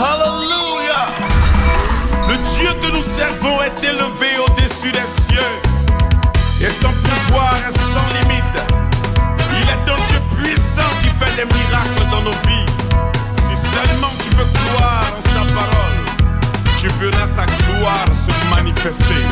Alléluia. Le Dieu que nous servons est élevé au-dessus des cieux et son pouvoir est sans limite. Il est un Dieu puissant qui fait des miracles dans nos vies. Si seulement tu peux croire en sa parole, tu verras sa gloire se manifester.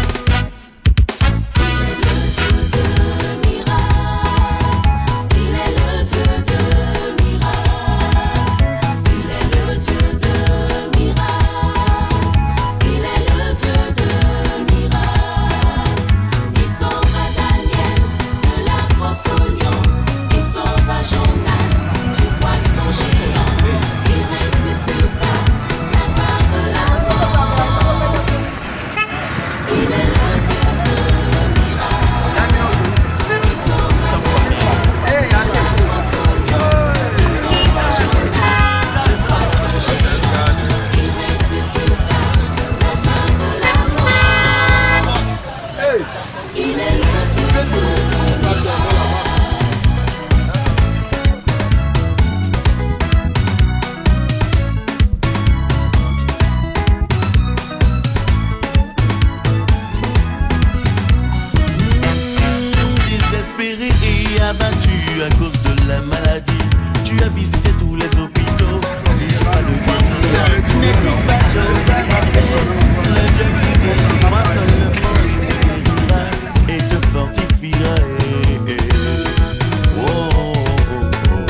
Abattu à cause de la maladie, tu as visité tous les hôpitaux. Déjà le bien, n'était pas chose à faire. Le Dieu qui guérira seulement, il te guérira et te fortifiera. Oh, oh, oh, oh.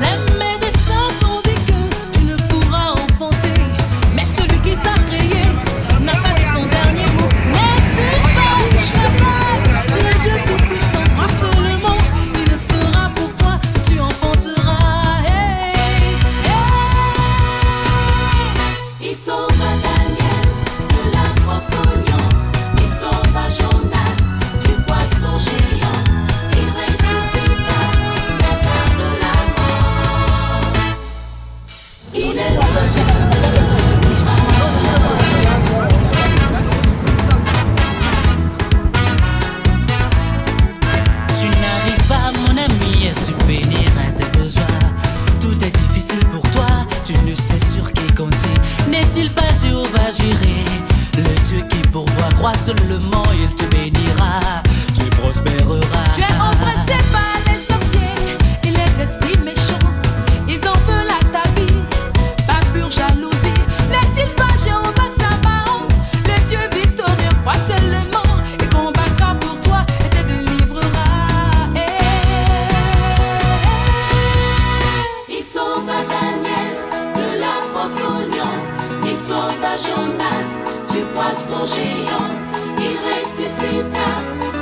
Les médecins t'ont dit que tu ne pourras enfanter, mais celui qui t'a créé n'a pas dit son dernier mot. N'est-il pas Shaddai, le Dieu tout-puissant, crois seulement, il le fera pour toi, tu enfanteras. Hey, hey. Il sauva Daniel de la fosse au lion, il sauva Jonas du poisson géant, il ressuscita Lazare de la mort. Il est le Dieu de Tu n'arrives pas, mon ami, à subvenir à tes besoins. Tout est difficile pour toi, tu ne sais sur qui compter. N'est-il pas Jéhovah Jireh, le Dieu qui pourvoit? Crois seulement, il te bénira, tu prospéreras. Tu es oppressé par les sorciers et les esprits méchants. Ils en veulent à ta vie, par pure jalousie. N'est-il pas Jéhovah Sabaoth, le Dieu victorieux? Crois seulement, il combattra pour toi et te délivrera. Il sauva Daniel de la fosse au lion, il sauva Jonas du poisson géant, il ressuscita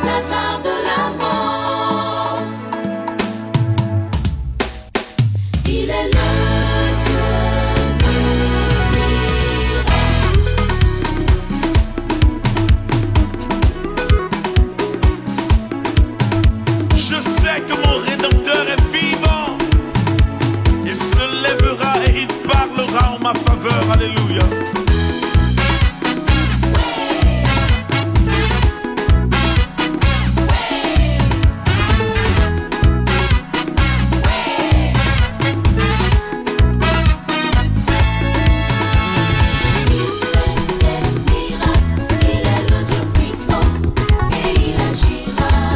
Lazare de la mort. Il est le Dieu de Je sais que mon Rédempteur est vivant. Il se lèvera et il parlera en ma faveur. Alléluia.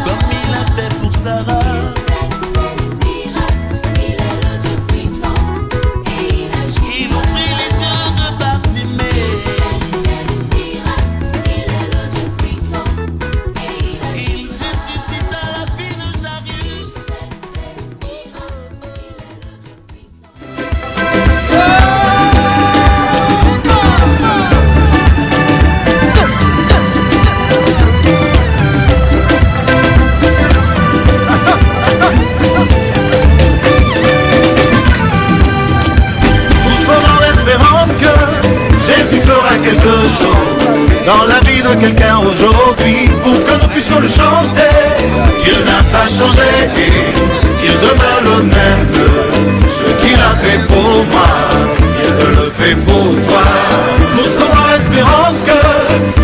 Comme il a fait pour Sarah. Il ouvrit les yeux de Bartimée. Il ressuscita la fille de Jairus. Nous sommes dans l'espérance que Jésus fera quelque chose dans la vie de quelqu'un aujourd'hui pour que nous puissions le chanter. Il n'a pas changé, il demeure le même. Ce qu'il a fait pour moi, il le fait pour toi. Nous sommes dans l'espérance que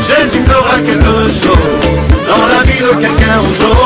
Jésus fera quelque chose dans la vie de quelqu'un aujourd'hui.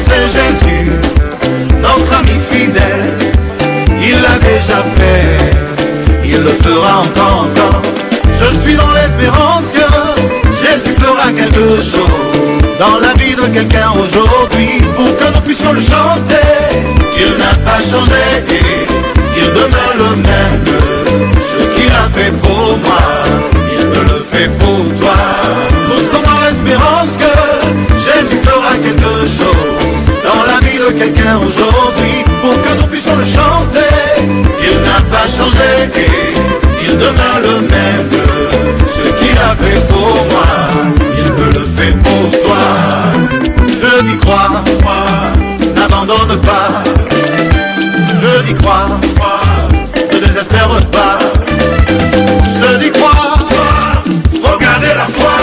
c'est Jésus, notre ami fidèle. Il l'a déjà fait, il le fera encore. Je suis dans l'espérance que Jésus fera quelque chose dans la vie de quelqu'un aujourd'hui, pour que nous puissions le chanter. Il n'a pas changé, il demeure le même. Ce qu'il a fait pour moi, il te le fait pour toi. Nous sommes dans l'espérance que Jésus fera quelque chose dans la vie de quelqu'un aujourd'hui, pour que nous puissions le chanter. Il n'a pas changé, il demeure le même. Ce qu'il a fait pour moi, il te le fait pour toi. Je dis crois, n'abandonne pas. Je dis crois, ne désespère pas. Je dis crois, faut garder la foi.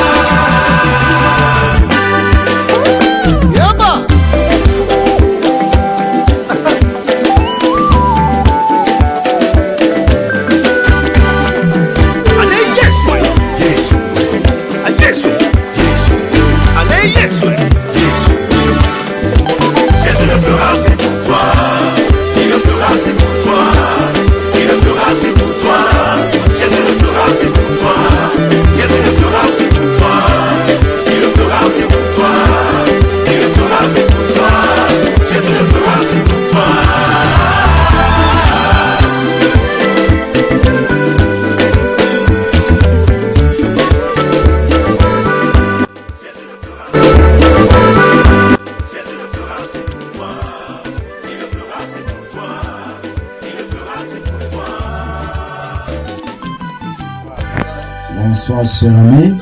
Bonsoir chers amis,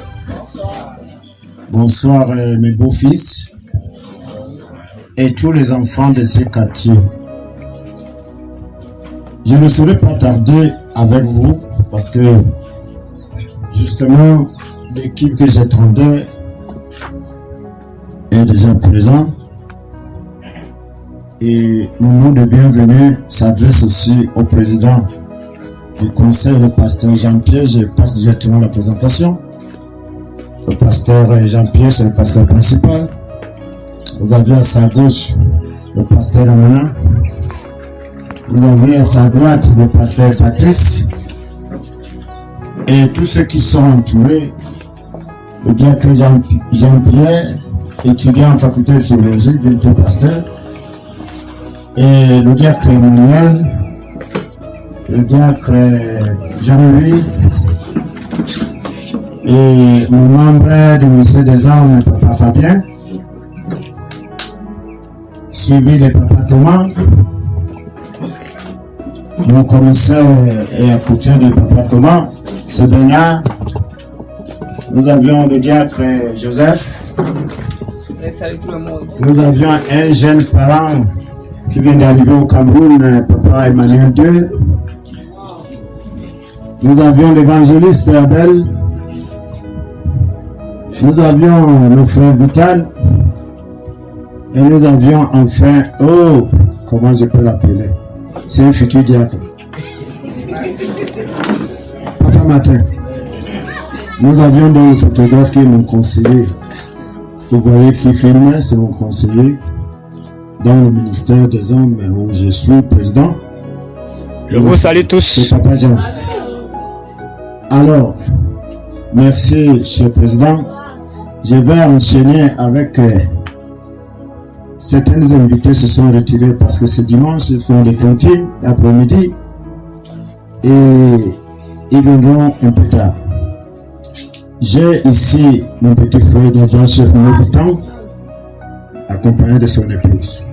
bonsoir mes beaux-fils et tous les enfants de ces quartiers. Je ne saurais pas tarder avec vous parce que justement l'équipe que j'attendais est déjà présente et mon mot de bienvenue s'adresse aussi au président du conseil, le pasteur Jean-Pierre. Je passe directement la présentation. Le pasteur Jean-Pierre, c'est le pasteur principal. Vous avez à sa gauche le pasteur Amana. Vous avez à sa droite le pasteur Patrice. Et tous ceux qui sont entourés, le diacre Jean-Pierre, étudiant en faculté de théologie, bientôt pasteur. Et le diacre Emmanuel, le diacre Jean-Louis et mon membre du lycée des hommes, Papa Fabien, suivi de Papa Thomas, mon commissaire et à côté de Papa Thomas, c'est Bernard. Nous avions le diacre Joseph. Nous avions un jeune parent qui vient d'arriver au Cameroun, Papa Emmanuel II. Nous avions l'évangéliste Abel. Nous avions nos frères Vital. Et nous avions enfin, oh, comment je peux l'appeler? C'est un futur diacre. Papa Martin. Nous avions donc le photographe qui est mon conseiller. Vous voyez qui filme, c'est mon conseiller dans le ministère des Hommes où je suis président. Je vous salue tous. C'est Papa Jean. Alors, merci, cher président. Je vais enchaîner avec certains invités se sont retirés parce que c'est dimanche, ils font des cantines l'après-midi et ils viendront un peu tard. J'ai ici mon petit frère d'adjoint chef Mobitan, accompagné de son épouse.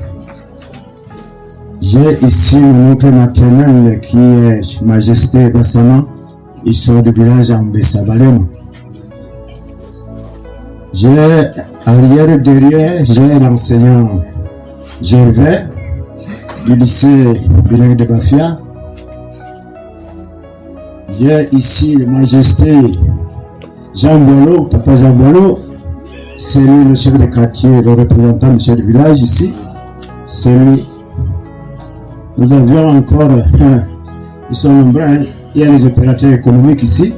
J'ai ici mon oncle maternel qui est Majesté Bassama. Ils sont du village Ambessabalem. J'ai arrière derrière, j'ai l'enseignant Gervais du lycée bilingue de Bafia. J'ai ici le Majesté Jean Boileau, Papa Jean Boileau. C'est lui le chef de quartier, le représentant du chef du village ici. C'est lui. Nous avions encore, ils sont nombreux, hein. Il y a les opérateurs économiques ici.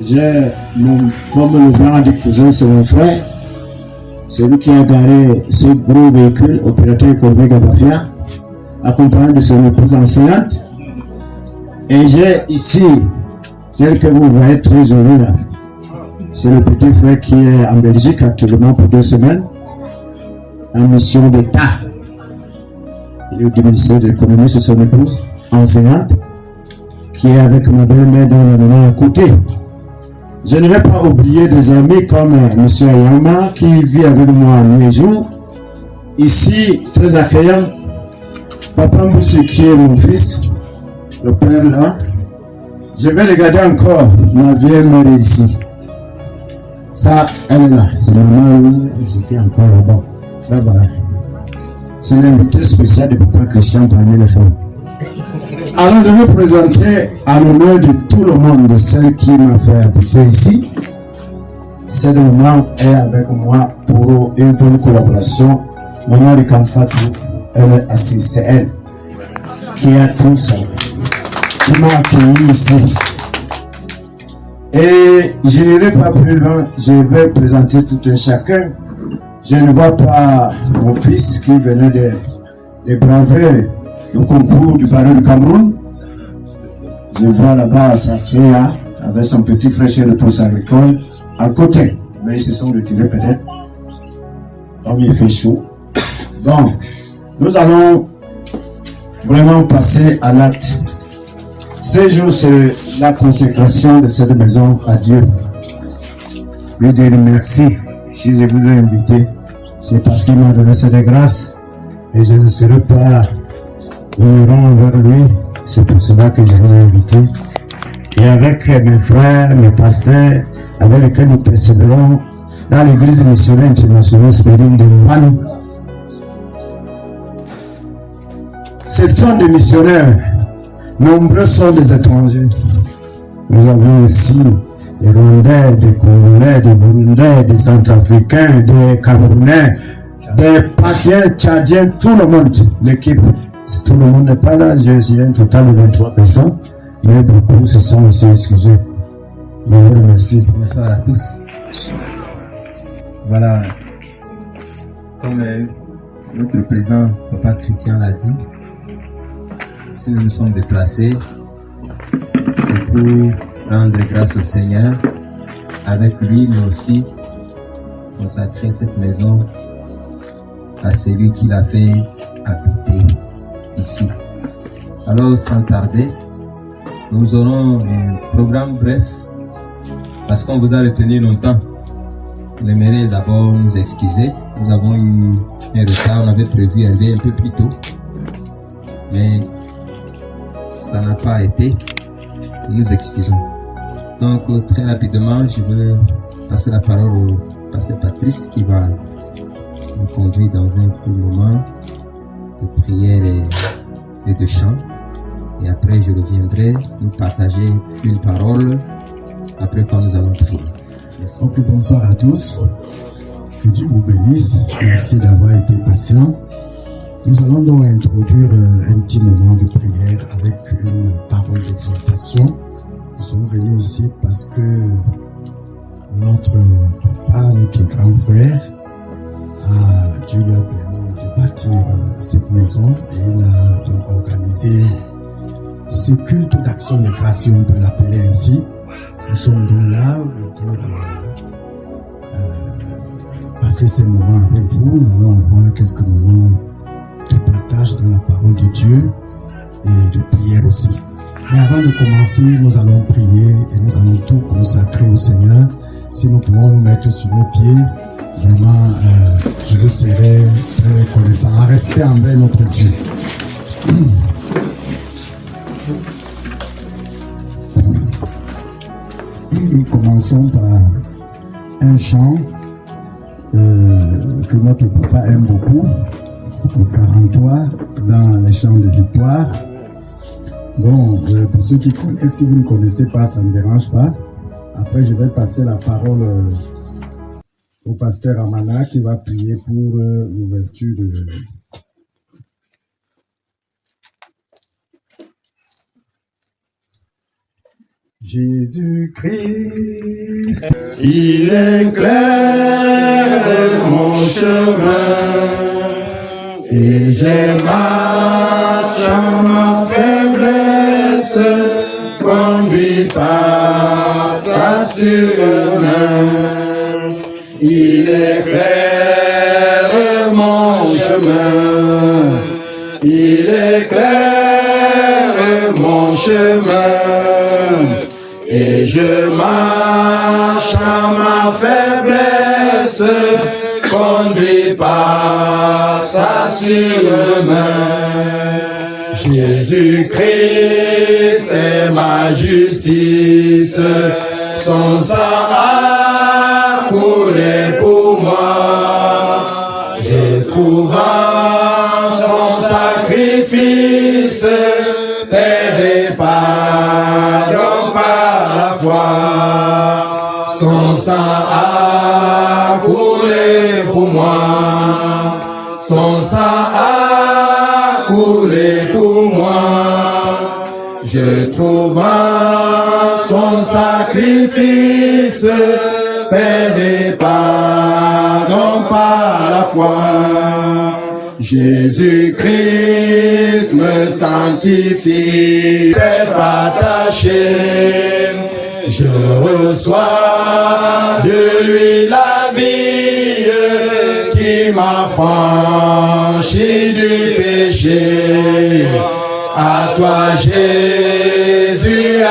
J'ai comme le blanc du cousin, c'est mon frère. celui qui a garé ce gros véhicule, opérateur Colbert Gabafia, accompagné de son épouse enseignante. Et j'ai ici, celle que vous voyez très jolie là. C'est le petit frère qui est en Belgique actuellement pour 2 semaines, en mission d'État. Il est du ministère de l'économie, c'est son épouse, enseignante, qui est avec ma belle-mère dans le moment à côté. Je ne vais pas oublier des amis comme M. Ayama qui vit avec moi nuit et jour. Ici, très accueillant, Papa Moussi qui est mon fils, le père là. Je vais regarder encore ma vieille mère ici. Ça, elle est là. C'est maman Louise, j'étais encore là-bas. Là, voilà. C'est l'invité spécial de Papa Christian parmi les femmes. Alors, je vais présenter à l'honneur de tout le monde de celle qui m'a fait habiter ici. Cette maman est avec moi pour une bonne collaboration. Maman Rikam Fatou, elle est assise, c'est elle qui a tout ça, qui m'a accueilli ici. Et je n'irai pas plus loin, je vais présenter tout un chacun. Je ne vois pas mon fils qui venait de braver le concours du barreau du Cameroun. Je vois là-bas Sasséa avec son petit frère chez le poste agricole à côté. Mais ils se sont retirés peut-être. Comme il fait chaud. Donc, nous allons vraiment passer à l'acte. Ce jour, c'est la consécration de cette maison à Dieu. Lui dire merci. Si je vous ai invité, c'est parce qu'il m'a donné cette grâce et je ne serai pas ignorant envers lui. C'est pour cela que je vous ai invité. Et avec mes frères, mes pasteurs, avec lesquels nous persévérons dans l'église missionnaire internationale Spéline de Manu. Cette sont des missionnaires. Nombreux sont des étrangers. Nous avons aussi des Rwandais, des Congolais, des Burundais, des Centrafricains, des Camerounais, des Patiens, Tchadiens, tout le monde, l'équipe. Si tout le monde n'est pas là, j'ai un total de 23 personnes, mais beaucoup se sont aussi excusés. Merci. Bonsoir à tous. Voilà, comme notre président, Papa Christian l'a dit, si nous nous sommes déplacés, c'est pour rendre grâce au Seigneur, avec lui, mais aussi consacrer cette maison à celui qui l'a fait habiter ici. Alors, sans tarder, nous aurons un programme bref, parce qu'on vous a retenu longtemps. On aimerait d'abord nous excuser. Nous avons eu un retard, on avait prévu arriver un peu plus tôt, mais ça n'a pas été. Nous nous excusons. Donc très rapidement, je veux passer la parole au pasteur Patrice qui va nous conduire dans un court moment de prière et de chant. Et après, je reviendrai nous partager une parole après quand nous allons prier. Merci. Ok, bonsoir à tous. Que Dieu vous bénisse. Merci d'avoir été patient. Nous allons donc introduire un petit moment de prière avec une parole d'exhortation. Nous sommes venus ici parce que notre papa, notre grand frère, Dieu lui a permis de bâtir cette maison et il a donc organisé ce culte d'action de grâce, si on peut l'appeler ainsi. Nous sommes donc là pour passer ces moments avec vous. Nous allons avoir quelques moments de partage dans la parole de Dieu et de prière aussi. Mais avant de commencer, nous allons prier et nous allons tout consacrer au Seigneur. Si nous pouvons nous mettre sur nos pieds, vraiment, je vous serai très reconnaissant. En respect envers notre Dieu. Et commençons par un chant que notre papa aime beaucoup, le 43, dans les chants de victoire. Bon, pour ceux qui connaissent, si vous ne connaissez pas, ça ne me dérange pas. Après, je vais passer la parole au pasteur Amana qui va prier pour l'ouverture de... Jésus-Christ, il éclaire mon chemin et je marche en ma faiblesse, conduit par sa surmain. Il éclaire mon chemin, il éclaire mon chemin. Et je marche en ma faiblesse, conduit par sa surmain. Jésus-Christ est ma justice, son sang a coulé pour moi. Je trouve en son sacrifice paix et pardon par la foi. Son sang a coulé pour moi. Son sang a coulé pour moi. Je trouve en son sacrifice paix et pardon par la foi. Jésus-Christ me sanctifie, c'est attaché. Je reçois de lui la vie qui m'a franchi du péché. À toi Jésus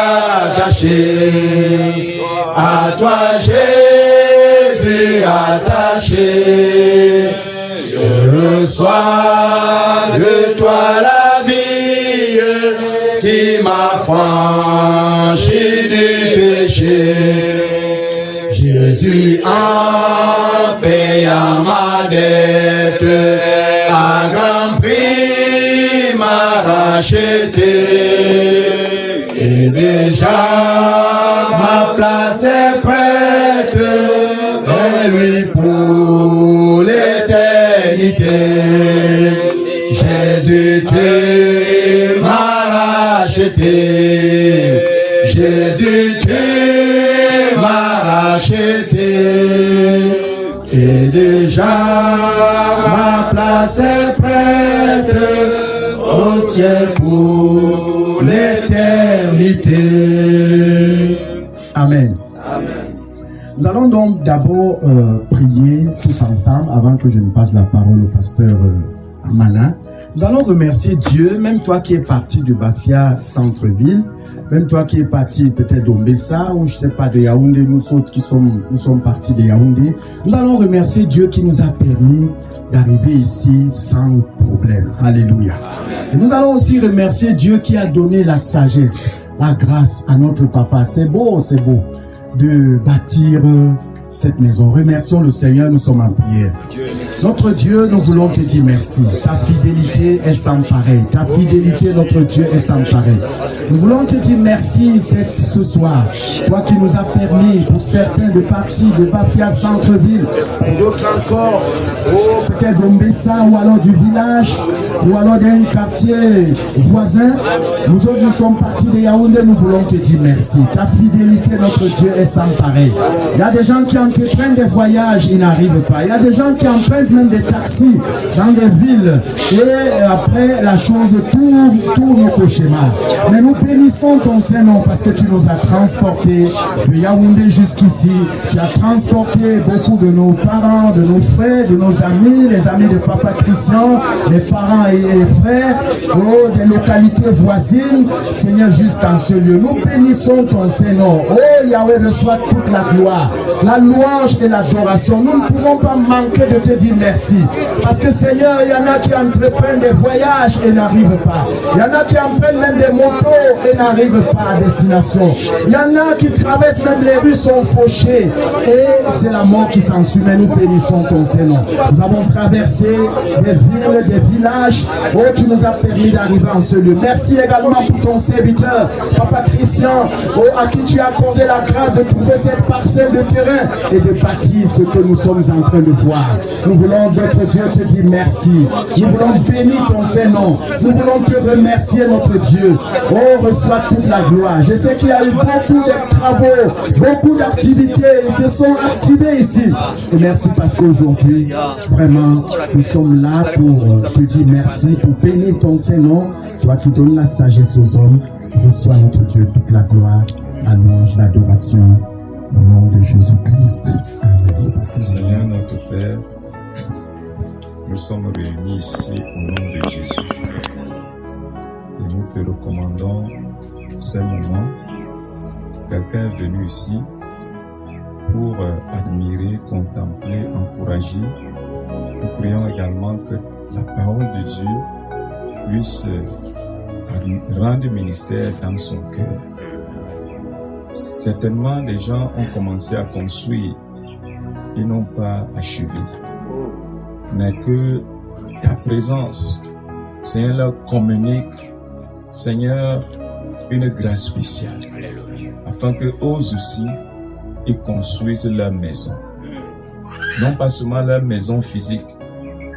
attaché, à toi Jésus attaché. Je reçois de toi la vie qui m'a franchi du péché. Jésus en payant ma dette à grand prix m'a racheté. Et déjà ma place est prête et lui pour l'éternité. Jésus, tu m'as racheté. Jésus, tu m'as racheté. Et déjà ma place est prête au ciel pour l'éternité. Amen. Nous allons donc d'abord prier tous ensemble avant que je ne passe la parole au pasteur Amana. Nous allons remercier Dieu, même toi qui es parti de Bafia centre-ville, même toi qui es parti peut-être d'Ombessa ou je ne sais pas de Yaoundé, nous autres qui sommes partis de Yaoundé. Nous allons remercier Dieu qui nous a permis d'arriver ici sans problème. Alléluia. Et nous allons aussi remercier Dieu qui a donné la sagesse, la grâce à notre papa. C'est beau de bâtir cette maison. Remercions le Seigneur, nous sommes en prière. Notre Dieu, nous voulons te dire merci. Ta fidélité est sans pareil. Ta fidélité, notre Dieu, est sans pareil. Nous voulons te dire merci ce soir. Toi qui nous as permis, pour certains, de partir de Bafia centre-ville, pour d'autres encore, peut-être d'Ombessa ou alors du village, ou alors d'un quartier voisin. Nous autres, nous sommes partis de Yaoundé, nous voulons te dire merci. Ta fidélité, notre Dieu, est sans pareil. Il y a des gens qui entreprennent des voyages, ils n'arrivent pas. Il y a des gens qui empruntent même des taxis dans des villes et après la chose tourne au cauchemar. Mais nous bénissons ton Saint-Nom parce que tu nous as transportés de Yaoundé jusqu'ici. Tu as transporté beaucoup de nos parents, de nos frères, de nos amis, les amis de Papa Christian, les parents et les frères, des localités voisines. Seigneur, juste en ce lieu, nous bénissons ton Saint-Nom. Oh Yahweh, reçois toute la gloire, la louange et l'adoration. Nous ne pouvons pas manquer de te dire merci. Parce que Seigneur, il y en a qui entreprennent des voyages et n'arrivent pas. Il y en a qui empruntent même des motos et n'arrivent pas à destination. Il y en a qui traversent même les rues, sont fauchés. Et c'est la mort qui s'ensuit. Mais nous bénissons ton Seigneur. Nous avons traversé des villes, des villages. Oh, tu nous as permis d'arriver en ce lieu. Merci également pour ton serviteur, Papa Christian, à qui tu as accordé la grâce de trouver cette parcelle de terrain et de bâtir ce que nous sommes en train de voir. Nous voulons, notre Dieu, te dire merci. Nous voulons bénir ton Saint-Nom. Nous voulons te remercier, notre Dieu. Oh, reçois toute la gloire. Je sais qu'il y a eu beaucoup de travaux, beaucoup d'activités. Ils se sont activés ici. Et merci parce qu'aujourd'hui, vraiment, nous sommes là pour te dire merci, pour bénir ton Saint-Nom. Toi qui donnes la sagesse aux hommes, reçois, notre Dieu, toute la gloire, la louange, l'adoration. Au nom de Jésus-Christ. Amen. Seigneur notre Père, nous sommes réunis ici au nom de Jésus. Et nous te recommandons ces moments. Quelqu'un est venu ici pour admirer, contempler, encourager. Nous prions également que la parole de Dieu puisse rendre ministère dans son cœur. Certainement, des gens ont commencé à construire, ils n'ont pas achevé. Mais que ta présence, Seigneur, leur communique, Seigneur, une grâce spéciale. Afin qu'eux aussi, ils construisent leur maison. Non pas seulement leur maison physique,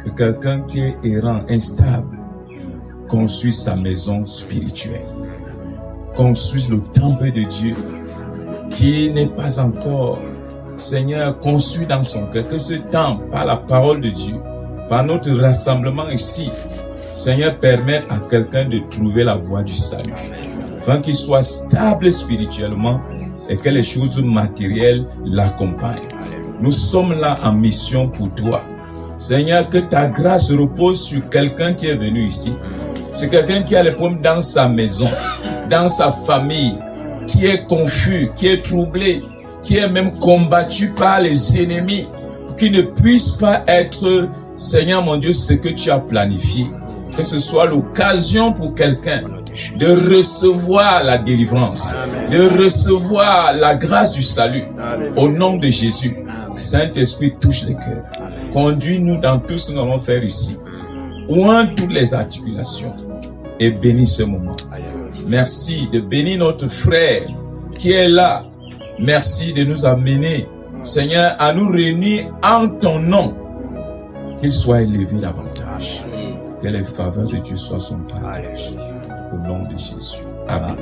mais quelqu'un qui est errant, instable, construit sa maison spirituelle. Construise le temple de Dieu, qui n'est pas encore, Seigneur, conçu dans son cœur. Que ce temple, par la parole de Dieu, par notre rassemblement ici, Seigneur, permette à quelqu'un de trouver la voie du salut. Afin qu'il soit stable spirituellement et que les choses matérielles l'accompagnent. Nous sommes là en mission pour toi. Seigneur, que ta grâce repose sur quelqu'un qui est venu ici. C'est quelqu'un qui a les problèmes dans sa maison, dans sa famille, qui est confus, qui est troublé, qui est même combattu par les ennemis, qui ne puisse pas être, Seigneur mon Dieu, ce que tu as planifié. Que ce soit l'occasion pour quelqu'un de recevoir la délivrance, de recevoir la grâce du salut. Au nom de Jésus, Saint-Esprit touche les cœurs. Conduis-nous dans tout ce que nous allons faire ici. Oint toutes les articulations et bénis ce moment. Merci de bénir notre frère qui est là. Merci de nous amener, Seigneur, à nous réunir en ton nom. Qu'il soit élevé davantage. Que les faveurs de Dieu soient son partage. Au nom de Jésus. Amen.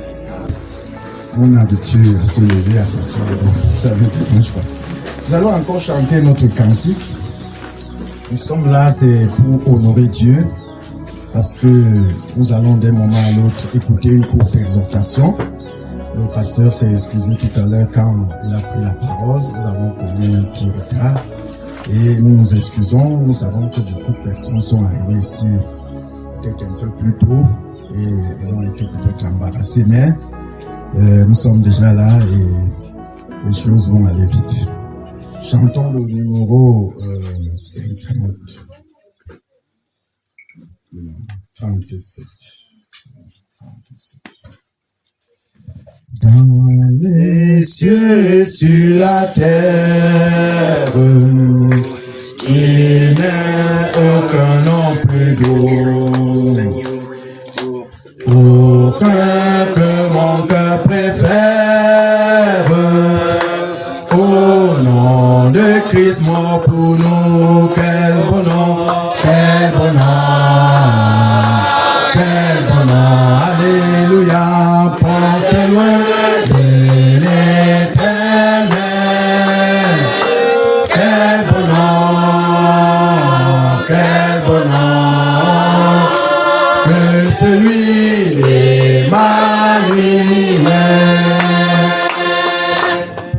On a habitué à se lever, à s'asseoir. Ça ne dérange pas. Nous allons encore chanter notre cantique. Nous sommes là, c'est pour honorer Dieu. Parce que nous allons d'un moment à l'autre écouter une courte exhortation. Le pasteur s'est excusé tout à l'heure quand il a pris la parole. Nous avons connu un petit retard et nous nous excusons. Nous savons que beaucoup de personnes sont arrivées ici peut-être un peu plus tôt et ils ont été peut-être embarrassés, mais nous sommes déjà là et les choses vont aller vite. Chantons le numéro 50. 37. Dans les cieux et sur la terre, il n'est aucun nom plus doux, aucun que mon cœur préfère. Au nom de Christ mort pour nous, quel bon nom, quel bon nom, quel bon nom, alléluia, porte loin de l'éternel, quel bon nom, que celui d'Emmanuel.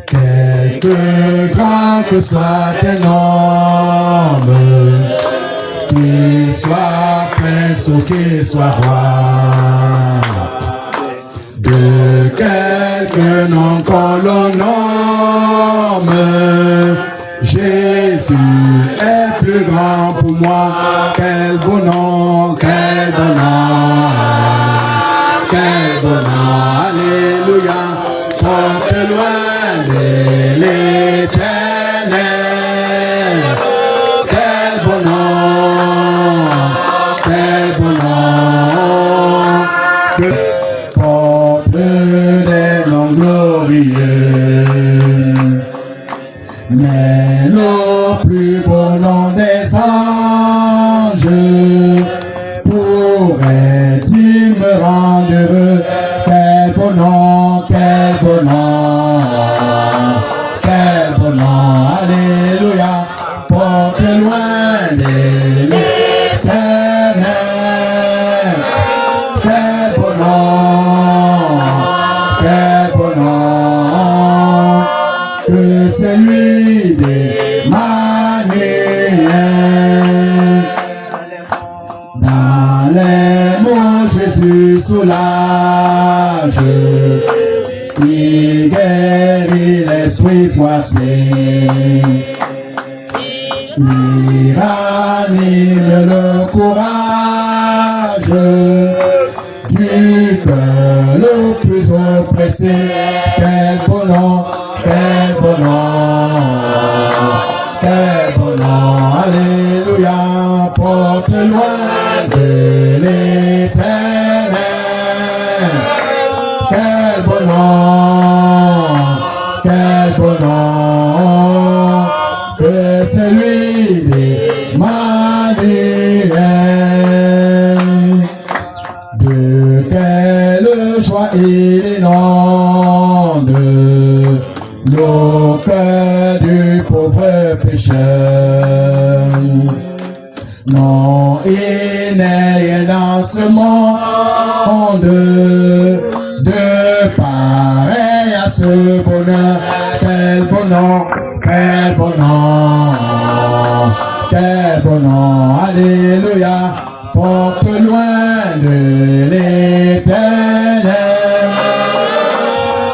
Quelque grand que soit un homme, qu'il soit prince ou qu'il soit roi, de quelque nom qu'on le nomme, Jésus est plus grand pour moi. Quel beau nom, quel beau nom, quel beau nom, alléluia, porte loin de l'éternel. Quel beau nom, quel beau nom, que porte des noms glorieux. Mais le plus beau nom des soulage, il guérit l'esprit froissé, il ranime le courage du cœur le plus oppressé. Quel bon nom, quel bon nom, quel bon nom, alléluia, porte loin de l'éternel. Quel bon nom, quel bon nom, que celui d'Emmanuel. De quelle joie il inonde le cœur du pauvre pécheur. Non, il n'est rien dans ce monde de pareil à ce bonheur. Quel bon nom, quel bon nom, quel bon nom, alléluia, porte loin de l'éternel.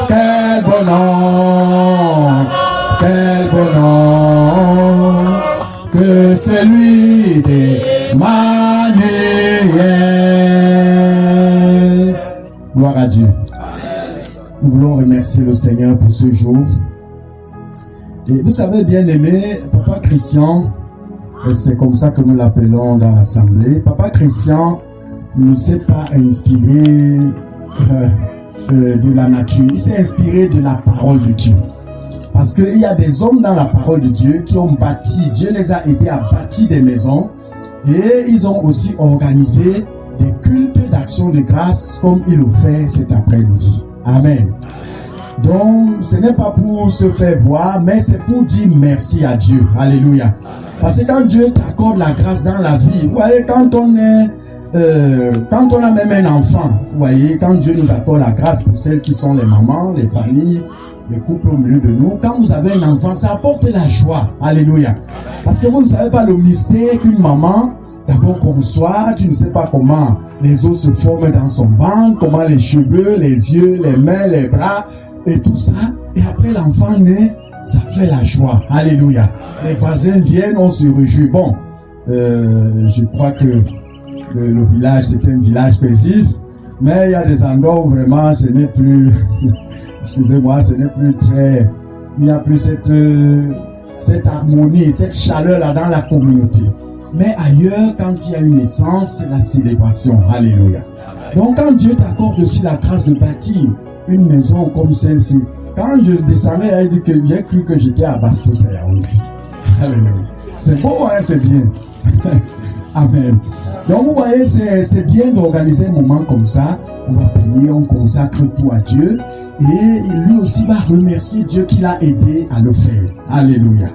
Quel bon nom, quel bon nom, que celui d'Emmanuel. Gloire à Dieu. Nous voulons remercier le Seigneur pour ce jour. Et vous savez, bien aimé, Papa Christian, c'est comme ça que nous l'appelons dans l'assemblée. Papa Christian ne s'est pas inspiré de la nature. Il s'est inspiré de la parole de Dieu. Parce qu'il y a des hommes dans la parole de Dieu qui ont bâti, Dieu les a aidés à bâtir des maisons. Et ils ont aussi organisé des cultes d'action de grâce comme il le fait cet après-midi. Amen. Donc, ce n'est pas pour se faire voir, mais c'est pour dire merci à Dieu. Alléluia. Parce que quand Dieu t'accorde la grâce dans la vie, vous voyez, quand on a même un enfant, vous voyez, quand Dieu nous accorde la grâce pour celles qui sont les mamans, les familles, les couples au milieu de nous, quand vous avez un enfant, ça apporte la joie. Alléluia. Parce que vous ne savez pas le mystère qu'une maman d'abord conçoit, tu ne sais pas comment les os se forment dans son ventre, comment les cheveux, les yeux, les mains, les bras, et tout ça. Et après l'enfant naît, ça fait la joie. Alléluia. Les voisins viennent, on se réjouit. Bon, je crois que le village, c'est un village paisible, mais il y a des endroits où vraiment ce n'est plus, excusez-moi, ce n'est plus très, il n'y a plus cette harmonie, cette chaleur là dans la communauté. Mais ailleurs, quand il y a une naissance, c'est la célébration. Alléluia. Donc quand Dieu t'accorde aussi la grâce de bâtir une maison comme celle-ci, quand je descendais, il dit que j'ai cru que j'étais à Bastos à Yaoundé. Alléluia. C'est beau, hein, c'est bien. Amen. Donc vous voyez, c'est bien d'organiser un moment comme ça. On va prier, on consacre tout à Dieu. Et lui aussi va remercier Dieu qui l'a aidé à le faire. Alléluia.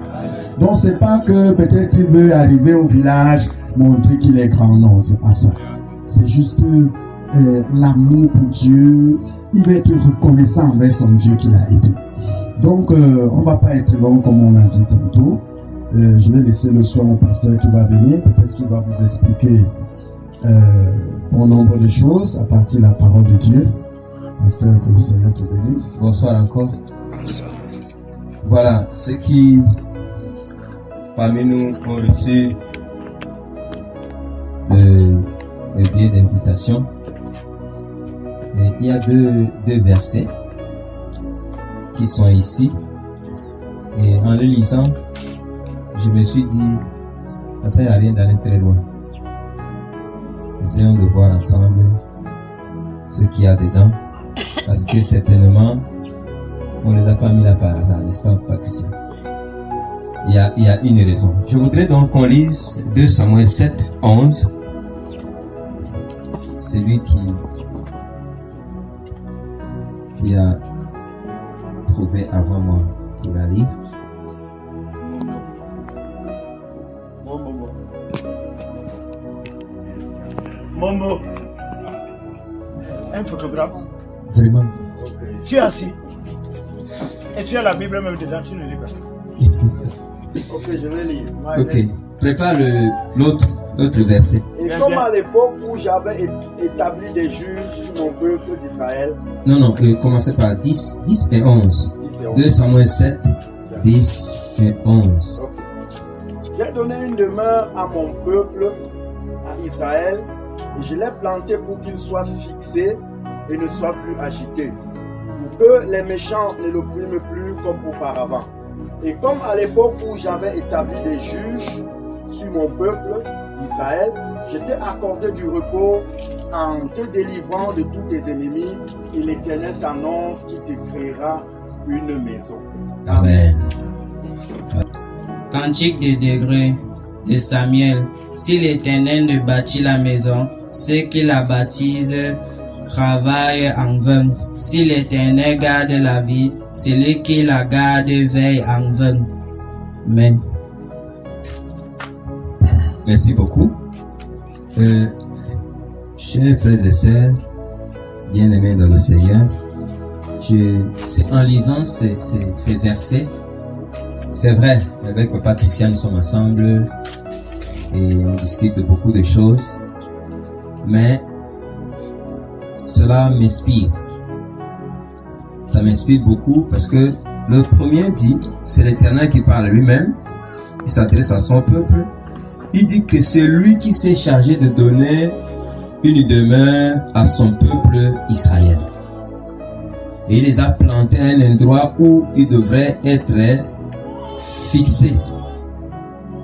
Donc c'est pas que peut-être il veut arriver au village, montrer qu'il est grand. Non, c'est pas ça. C'est juste l'amour pour Dieu. Il va être reconnaissant envers son Dieu qui l'a aidé. Donc on va pas être long comme on a dit tantôt. Je vais laisser le soin au pasteur qui va venir. Peut-être qu'il va vous expliquer bon nombre de choses à partir de la parole de Dieu. Pasteur, que le Seigneur te bénisse. Bonsoir encore. Voilà, ceux qui parmi nous ont reçu le billet d'invitation. Et il y a deux versets qui sont ici. Et en le lisant, je me suis dit, ça sert à rien d'aller très loin. Essayons de voir ensemble ce qu'il y a dedans. Parce que certainement, on ne les a pas mis là par hasard, n'est-ce pas, Christian? Il y a une raison. Je voudrais donc qu'on lise 2 Samuel 7, 11. Celui qui a trouvé avant moi pour la lire. Momo, un photographe. Vraiment. Tu es assis. Et tu as la Bible même dedans, tu ne lis pas. Ok, je vais lire. Ok, prépare l'autre Autre verset. Et comme à l'époque où j'avais établi des juges sur mon peuple d'Israël. Non, commencez par 10 et 11. 2 Samuel 7, 10 et 11. Okay. J'ai donné une demeure à mon peuple, à Israël, et je l'ai planté pour qu'il soit fixé et ne soit plus agité. Pour que les méchants ne l'oppriment plus comme auparavant. Et comme à l'époque où j'avais établi des juges sur mon peuple d'Israël, je t'ai accordé du repos en te délivrant de tous tes ennemis, et l'Éternel t'annonce qu'il te créera une maison. Amen. Cantique des degrés de Samuel. Si l'Éternel ne bâtit la maison, ceux qui la baptisent travaillent en vain. Si l'Éternel garde la vie, celui qui la garde veille en vain. Amen. Merci beaucoup. Chers frères et sœurs, bien-aimés dans le Seigneur, c'est en lisant ces versets, c'est vrai, avec Papa Christian, nous sommes ensemble et on discute de beaucoup de choses, mais cela m'inspire. Ça m'inspire beaucoup parce que le premier dit, c'est l'Éternel qui parle lui-même, il s'adresse à son peuple. Il dit que c'est lui qui s'est chargé de donner une demeure à son peuple Israël. Et il les a plantés à un endroit où ils devraient être fixés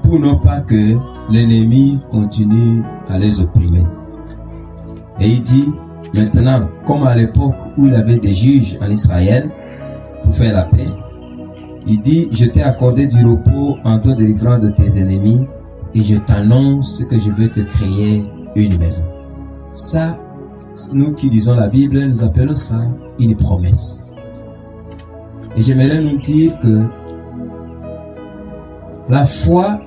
pour ne pas que l'ennemi continue à les opprimer. Et il dit, maintenant, comme à l'époque où il avait des juges en Israël pour faire la paix, il dit, je t'ai accordé du repos en te délivrant de tes ennemis, et je t'annonce que je vais te créer une maison. Ça, nous qui lisons la Bible, nous appelons ça une promesse. Et j'aimerais nous dire que la foi,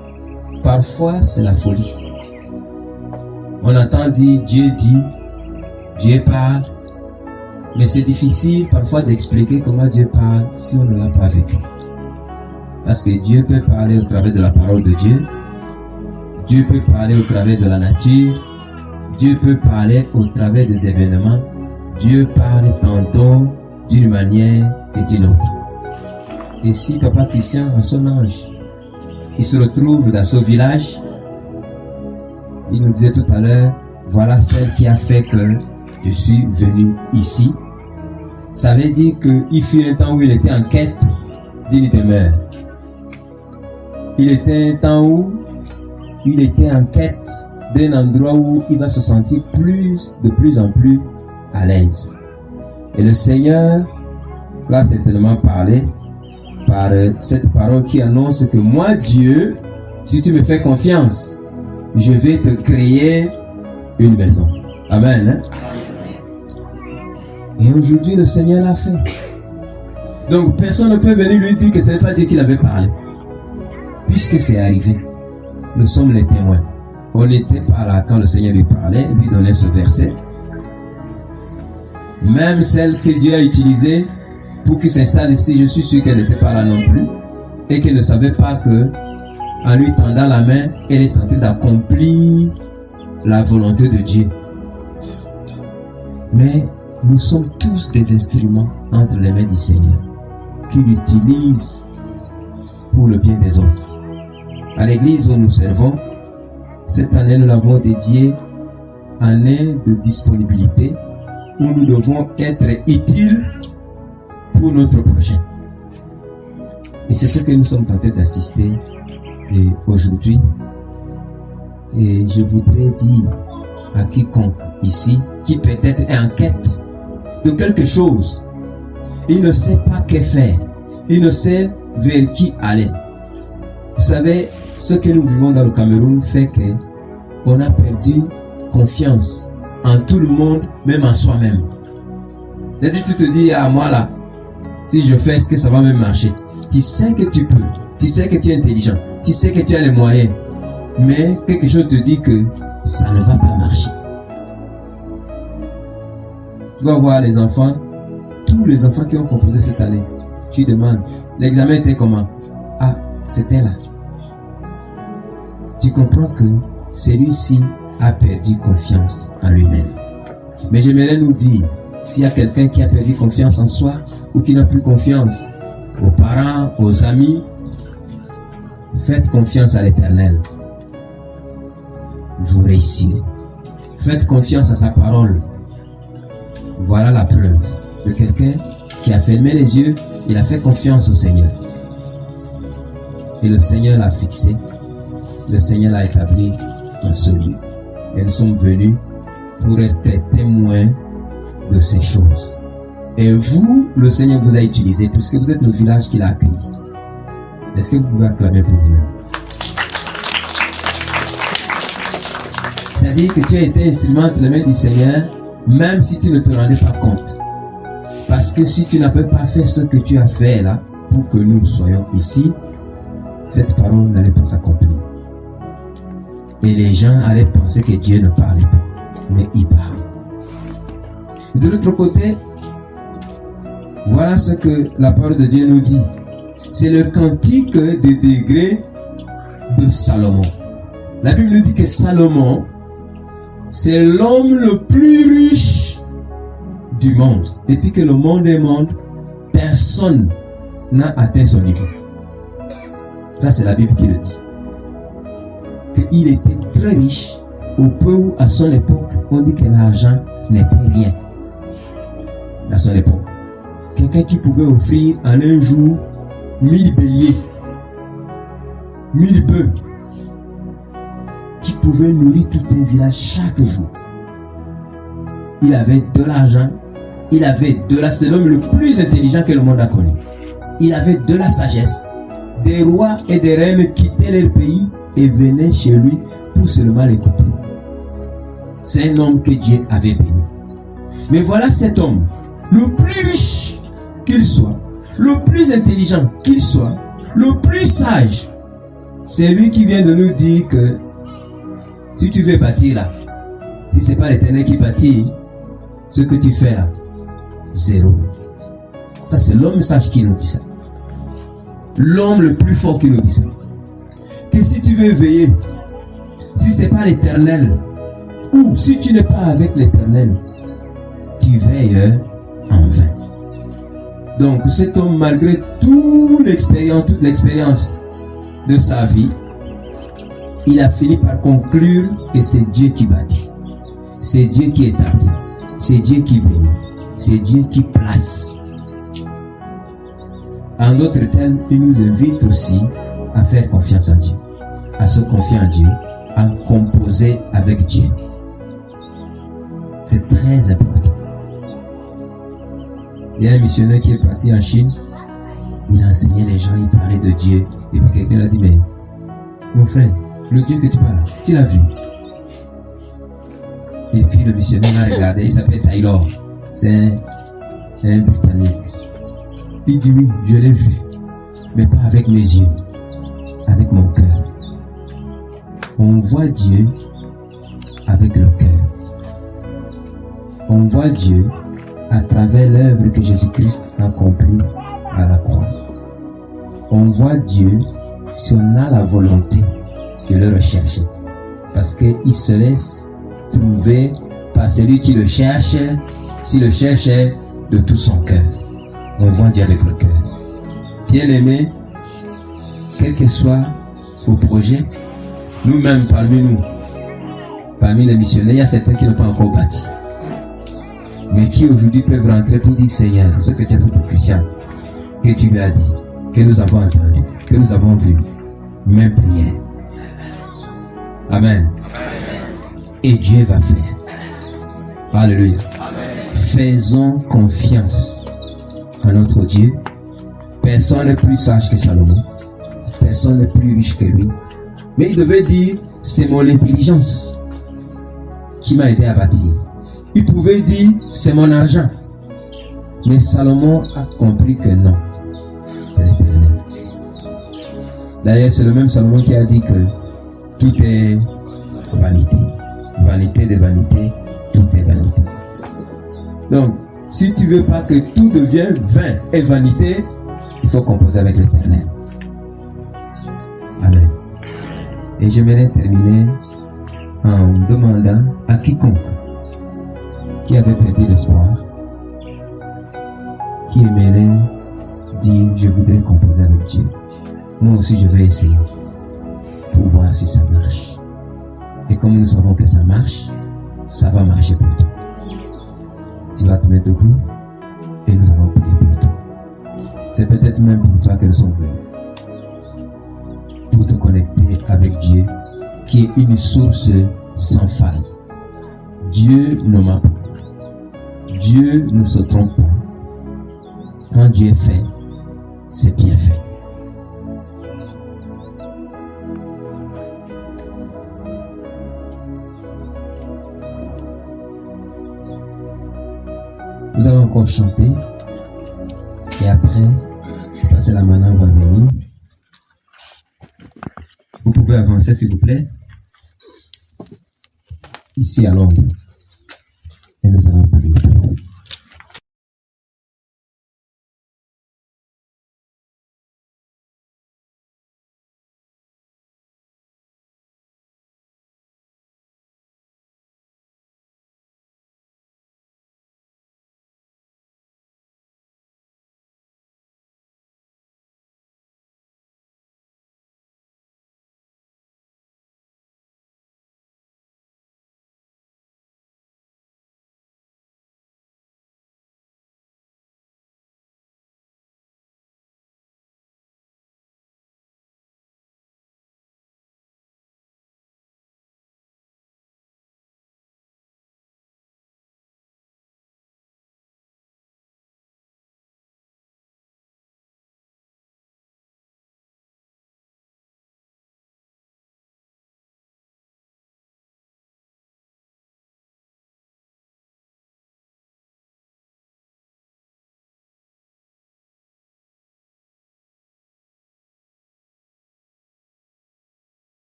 parfois, c'est la folie. On entend dire, Dieu parle, mais c'est difficile parfois d'expliquer comment Dieu parle si on ne l'a pas vécu. Parce que Dieu peut parler au travers de la parole de Dieu, Dieu peut parler au travers de la nature, Dieu peut parler au travers des événements, Dieu parle tantôt d'une manière et d'une autre. Et si Papa Christian, en son âge, il se retrouve dans ce village, il nous disait tout à l'heure, voilà celle qui a fait que je suis venu ici. Ça veut dire qu'il fut un temps où il était en quête d'une demeure. Il était un temps où il était en quête d'un endroit où il va se sentir de plus en plus à l'aise. Et le Seigneur l'a certainement parlé par cette parole qui annonce que moi, Dieu, si tu me fais confiance, je vais te créer une maison. Amen. Et aujourd'hui, le Seigneur l'a fait. Donc, personne ne peut venir lui dire que ce n'est pas Dieu qui l'avait parlé. Puisque c'est arrivé, nous sommes les témoins. On n'était pas là quand le Seigneur lui parlait, lui donnait ce verset. Même celle que Dieu a utilisée pour qu'il s'installe ici, je suis sûr qu'elle n'était pas là non plus. Et qu'elle ne savait pas que, en lui tendant la main, elle est en train d'accomplir la volonté de Dieu. Mais nous sommes tous des instruments entre les mains du Seigneur, qu'il utilise pour le bien des autres. À l'église où nous servons, cette année nous l'avons dédiée année de disponibilité, où nous devons être utiles pour notre prochain. Et c'est ce que nous sommes tentés d'assister aujourd'hui. Et je voudrais dire à quiconque ici, qui peut-être est en quête de quelque chose, il ne sait pas que faire, il ne sait vers qui aller. Vous savez, ce que nous vivons dans le Cameroun fait qu'on a perdu confiance en tout le monde, même en soi-même. C'est-à-dire, tu te dis, ah moi là, si je fais, est-ce que ça va même marcher? Tu sais que tu peux, tu sais que tu es intelligent, tu sais que tu as les moyens, mais quelque chose te dit que ça ne va pas marcher. Tu vas voir les enfants, tous les enfants qui ont composé cette année, tu demandes, l'examen était comment? Ah, c'était là. Tu comprends que celui-ci a perdu confiance en lui-même. Mais j'aimerais nous dire, s'il y a quelqu'un qui a perdu confiance en soi ou qui n'a plus confiance aux parents, aux amis, faites confiance à l'Éternel. Vous réussirez. Faites confiance à sa parole. Voilà la preuve de quelqu'un qui a fermé les yeux, il a fait confiance au Seigneur. Et le Seigneur l'a fixé, le Seigneur l'a établi dans ce lieu. Et nous sommes venus pour être témoins de ces choses. Et vous, le Seigneur vous a utilisé puisque vous êtes le village qu'il a accueilli. Est-ce que vous pouvez acclamer pour vous-même? C'est-à-dire que tu as été instrument entre les mains du Seigneur, même si tu ne te rendais pas compte. Parce que si tu n'avais pas fait ce que tu as fait là, pour que nous soyons ici, cette parole n'allait pas s'accomplir. Et les gens allaient penser que Dieu ne parlait pas, mais il parle. De l'autre côté, voilà ce que la parole de Dieu nous dit. C'est le cantique des degrés de Salomon. La Bible nous dit que Salomon, c'est l'homme le plus riche du monde. Depuis que le monde est monde, personne n'a atteint son niveau. Ça, c'est la Bible qui le dit. Qu'il était très riche, au point où, à son époque, on dit que l'argent n'était rien. À son époque. Quelqu'un qui pouvait offrir en un jour 1000 béliers, 1000 bœufs, qui pouvait nourrir tout un village chaque jour. Il avait de l'argent, il avait de la... C'est l'homme le plus intelligent que le monde a connu. Il avait de la sagesse. Des rois et des reines quittaient leur pays et venaient chez lui pour seulement l'écouter. C'est un homme que Dieu avait béni. Mais voilà cet homme, le plus riche qu'il soit, le plus intelligent qu'il soit, le plus sage, c'est lui qui vient de nous dire que si tu veux bâtir là, si c'est pas l'Éternel qui bâtit, ce que tu fais là, zéro. Ça c'est l'homme sage qui nous dit ça. L'homme le plus fort qui nous dit ça. Que si tu veux veiller, si c'est pas l'Éternel, ou si tu n'es pas avec l'Éternel, tu veilles en vain. Donc cet homme, malgré toute l'expérience de sa vie, il a fini par conclure que c'est Dieu qui bâtit, c'est Dieu qui établit, c'est Dieu qui bénit, c'est Dieu qui place. En d'autres termes, il nous invite aussi à faire confiance en Dieu, à se confier en Dieu, à composer avec Dieu. C'est très important. Il y a un missionnaire qui est parti en Chine, il a enseigné les gens, il parlait de Dieu, et puis quelqu'un lui a dit, mais mon frère, le Dieu que tu parles, tu l'as vu? Et puis le missionnaire l'a regardé, il s'appelle Taylor, c'est un Britannique. Il dit oui, je l'ai vu, mais pas avec mes yeux, avec mon cœur. On voit Dieu avec le cœur. On voit Dieu à travers l'œuvre que Jésus-Christ a accomplie à la croix. On voit Dieu si on a la volonté de le rechercher. Parce qu'il se laisse trouver par celui qui le cherche, s'il le cherche de tout son cœur. On voit Dieu avec le cœur. Bien-aimés, quels que soient vos projets, nous-mêmes parmi les missionnaires, il y a certains qui n'ont pas encore bâti, mais qui aujourd'hui peuvent rentrer pour dire, Seigneur, ce que tu as fait pour Christian, que tu lui as dit, que nous avons entendu, que nous avons vu, même prière. Amen. Et Dieu va faire. Alléluia. Faisons confiance à notre Dieu. Personne n'est plus sage que Salomon. Personne n'est plus riche que lui. Mais il devait dire, c'est mon intelligence qui m'a aidé à bâtir. Il pouvait dire, c'est mon argent. Mais Salomon a compris que non, c'est l'Éternel. D'ailleurs, c'est le même Salomon qui a dit que tout est vanité. Vanité de vanité, tout est vanité. Donc, si tu veux pas que tout devienne vain et vanité, il faut composer avec l'Éternel. Amen. Et j'aimerais terminer en demandant à quiconque qui avait perdu l'espoir, qui aimerait dire je voudrais composer avec Dieu. Moi aussi je vais essayer pour voir si ça marche. Et comme nous savons que ça marche, ça va marcher pour toi. Tu vas te mettre debout et nous allons prier pour toi. C'est peut-être même pour toi que nous sommes venus. Pour te connecter avec Dieu, qui est une source sans faille. Dieu ne ment pas. Dieu ne se trompe pas. Quand Dieu est fait, c'est bien fait. Nous allons encore chanter et après, parce que la manne va venir. Vous pouvez avancer s'il vous plaît. Ici à Londres. Et nous allons prier.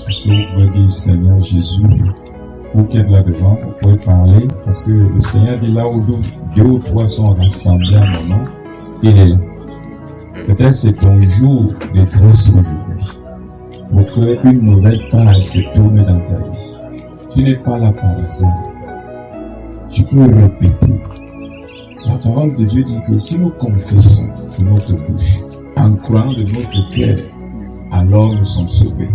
Est-ce que vous pouvez dire Seigneur Jésus, vous qui êtes là devant, vous pouvez parler, parce que le Seigneur dit là où deux ou trois sont rassemblés à un moment, il est là. Peut-être c'est ton jour de grâce aujourd'hui, pour qu'une nouvelle page se tourne dans ta vie. Tu n'es pas là par hasard. Tu peux répéter. La parole de Dieu dit que si nous confessons de notre bouche, en croyant de notre cœur, alors nous sommes sauvés.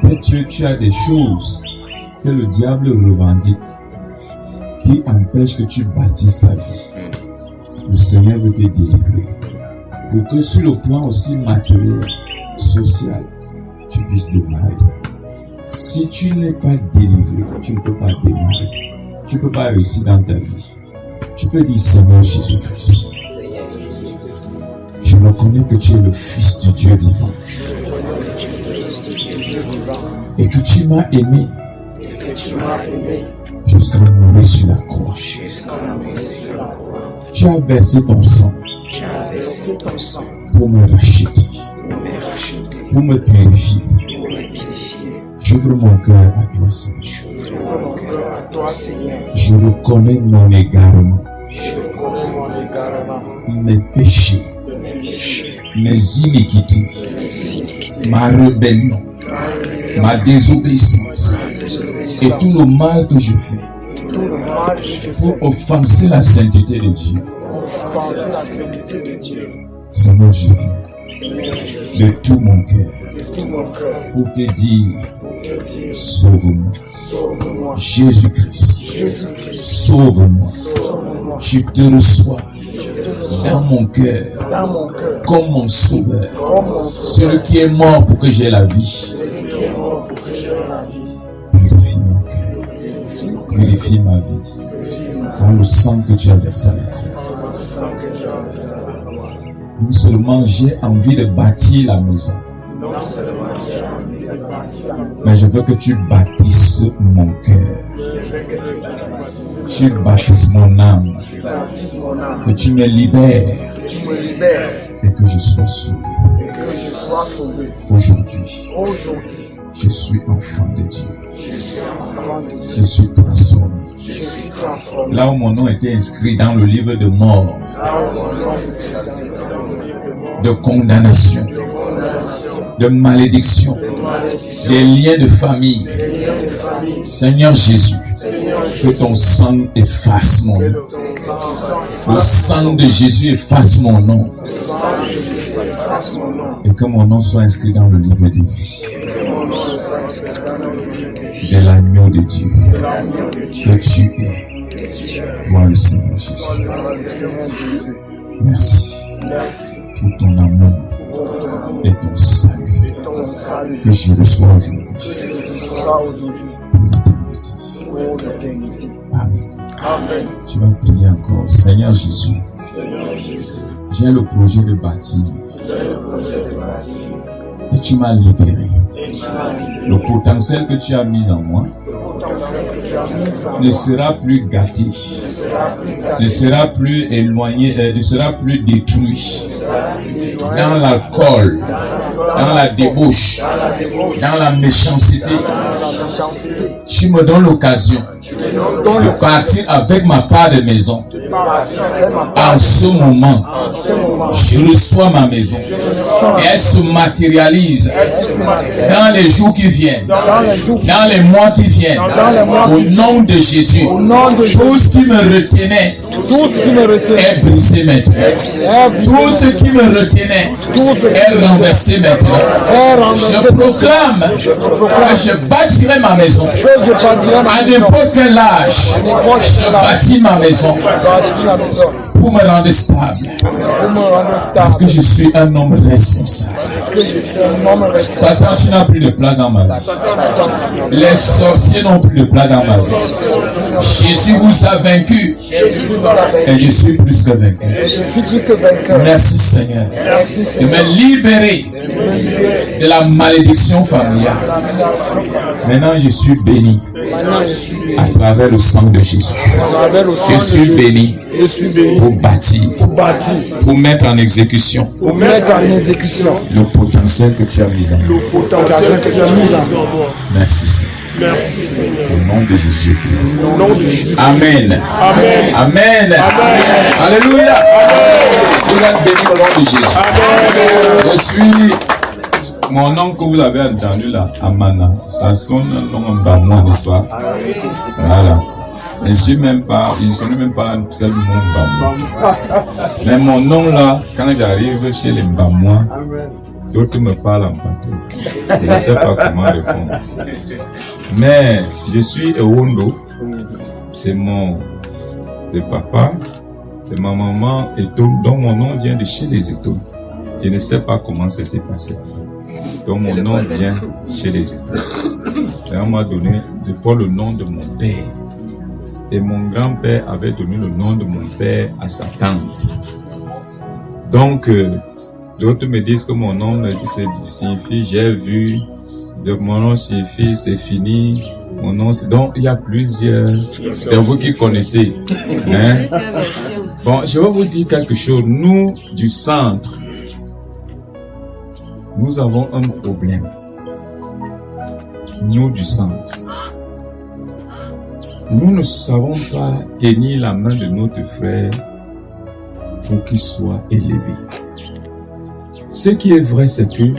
Peut-être tu as des choses que le diable revendique, qui empêchent que tu bâtisses ta vie. Le Seigneur veut te délivrer. Pour que sur le plan aussi matériel, social, tu puisses démarrer. Si tu n'es pas délivré, tu ne peux pas démarrer. Tu ne peux pas réussir dans ta vie. Tu peux dire Seigneur Jésus-Christ. Je reconnais que tu es le Fils du Dieu vivant. Et que tu m'as aimé jusqu'à mourir sur la croix. Tu as versé ton sang pour me racheter, pour me purifier. J'ouvre mon cœur à toi, Seigneur. Je reconnais mon égarement, mes péchés, mes iniquités, ma rébellion, ma désobéissance et tout le mal que je fais pour offenser la sainteté de Dieu. Seigneur, je viens de tout mon cœur pour te dire, sauve-moi. Jésus-Christ, sauve-moi. Je te reçois dans mon cœur comme mon sauveur, celui qui est mort pour que j'aie la vie. Purifie mon cœur. Purifie ma vie. Dans le sang que tu as versé à la croix. Non seulement j'ai envie de bâtir la maison, mais je veux que tu bâtisses mon cœur. Tu bâtisses mon âme. Que tu me libères. Et que je sois sauvé. Aujourd'hui, je suis enfant de Dieu. Je suis transformé. Là où mon nom était inscrit dans le livre de mort, de condamnation, de malédiction, des liens de famille, Seigneur Jésus, que ton sang efface mon nom. Le sang de Jésus efface mon nom. Et que mon nom soit inscrit dans le livre de vie de l'agneau de Dieu que tu es. Gloire au Seigneur Jésus. Merci pour ton amour et ton salut que je reçois aujourd'hui pour l'éternité. Amen. Tu vas prier encore. Seigneur Jésus, j'ai le projet de bâtir et tu m'as libéré. Le potentiel que tu as mis en moi ne sera plus gâté, ne sera plus éloigné, ne sera plus détruit dans l'alcool, dans la débauche, dans la méchanceté. Tu me donnes l'occasion de partir avec ma part de maison. En ce moment, je reçois ma maison et elle se matérialise dans les jours qui viennent, dans les mois qui viennent, au nom de Jésus. Tout ce qui me retenait est brisé maintenant. Tout ce qui me retenait est renversé maintenant. Je proclame que je bâtirai ma maison à n'importe quel âge. Je bâtis ma maison pour me rendre stable. Parce que je suis un homme responsable. Satan, tu n'as plus de place dans ma vie. Les sorciers n'ont plus de place dans ma vie. Jésus vous a vaincu. Et je suis plus que vaincu. Merci Seigneur de me libérer de la malédiction familiale. Maintenant je suis béni à travers le sang de Jésus. Je suis béni pour bâtir, pour mettre en exécution le potentiel que tu as mis en moi. Merci Seigneur. Au nom de Jésus. Amen. Amen. Alléluia. Vous êtes bénis au nom de Jésus. Je suis mon nom que vous avez entendu là, Amana. Ça sonne un nom en bas moi, n'est-ce pas? Voilà. Je ne suis même pas seul mon Mbamouan. Mais mon nom là, quand j'arrive chez les Mbamouans, d'autres me parlent en bateau. Je ne sais pas comment répondre. Mais je suis Ewondo. C'est de papa, de ma maman, et dont mon nom vient de chez les Étoiles. Je ne sais pas comment ça s'est passé. Donc mon nom vient chez les Étoiles. Et on m'a donné, je prends le nom de mon père. Et mon grand-père avait donné le nom de mon père à sa tante. Donc, d'autres me disent que mon nom signifie j'ai vu. Mon nom signifie c'est fini. Mon nom, donc il y a plusieurs. C'est vous qui connaissez. Hein? Bon, je vais vous dire quelque chose. Nous, du centre, nous avons un problème. Nous, du centre. Nous ne savons pas tenir la main de notre frère pour qu'il soit élevé. Ce qui est vrai, c'est que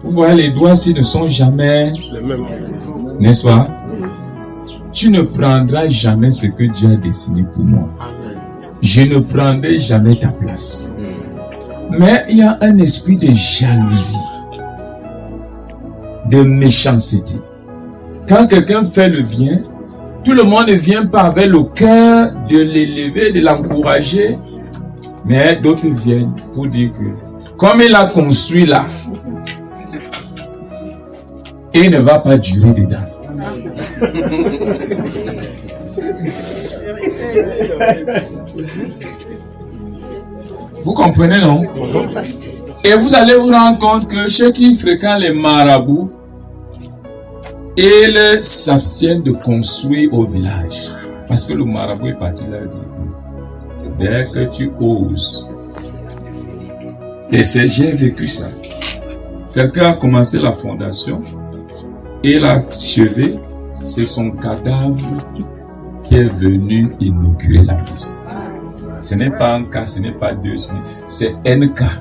vous voyez, les doigts s'ils ne sont jamais les mêmes, n'est-ce pas? Tu ne prendras jamais ce que Dieu a destiné pour moi. Je ne prendrai jamais ta place. Mais il y a un esprit de jalousie, de méchanceté. Quand quelqu'un fait le bien, tout le monde ne vient pas avec le cœur de l'élever, de l'encourager, mais d'autres viennent pour dire que, comme il a construit là, et ne va pas durer dedans. Vous comprenez, non? Et vous allez vous rendre compte que ceux qui fréquentent les marabouts, ils s'abstiennent de construire au village. Parce que le marabout est parti là, dit que dès que tu oses, et j'ai vécu ça. Quelqu'un a commencé la fondation et l'achevé, c'est son cadavre qui est venu inaugurer la maison. Ce n'est pas un cas, ce n'est pas deux, c'est un cas.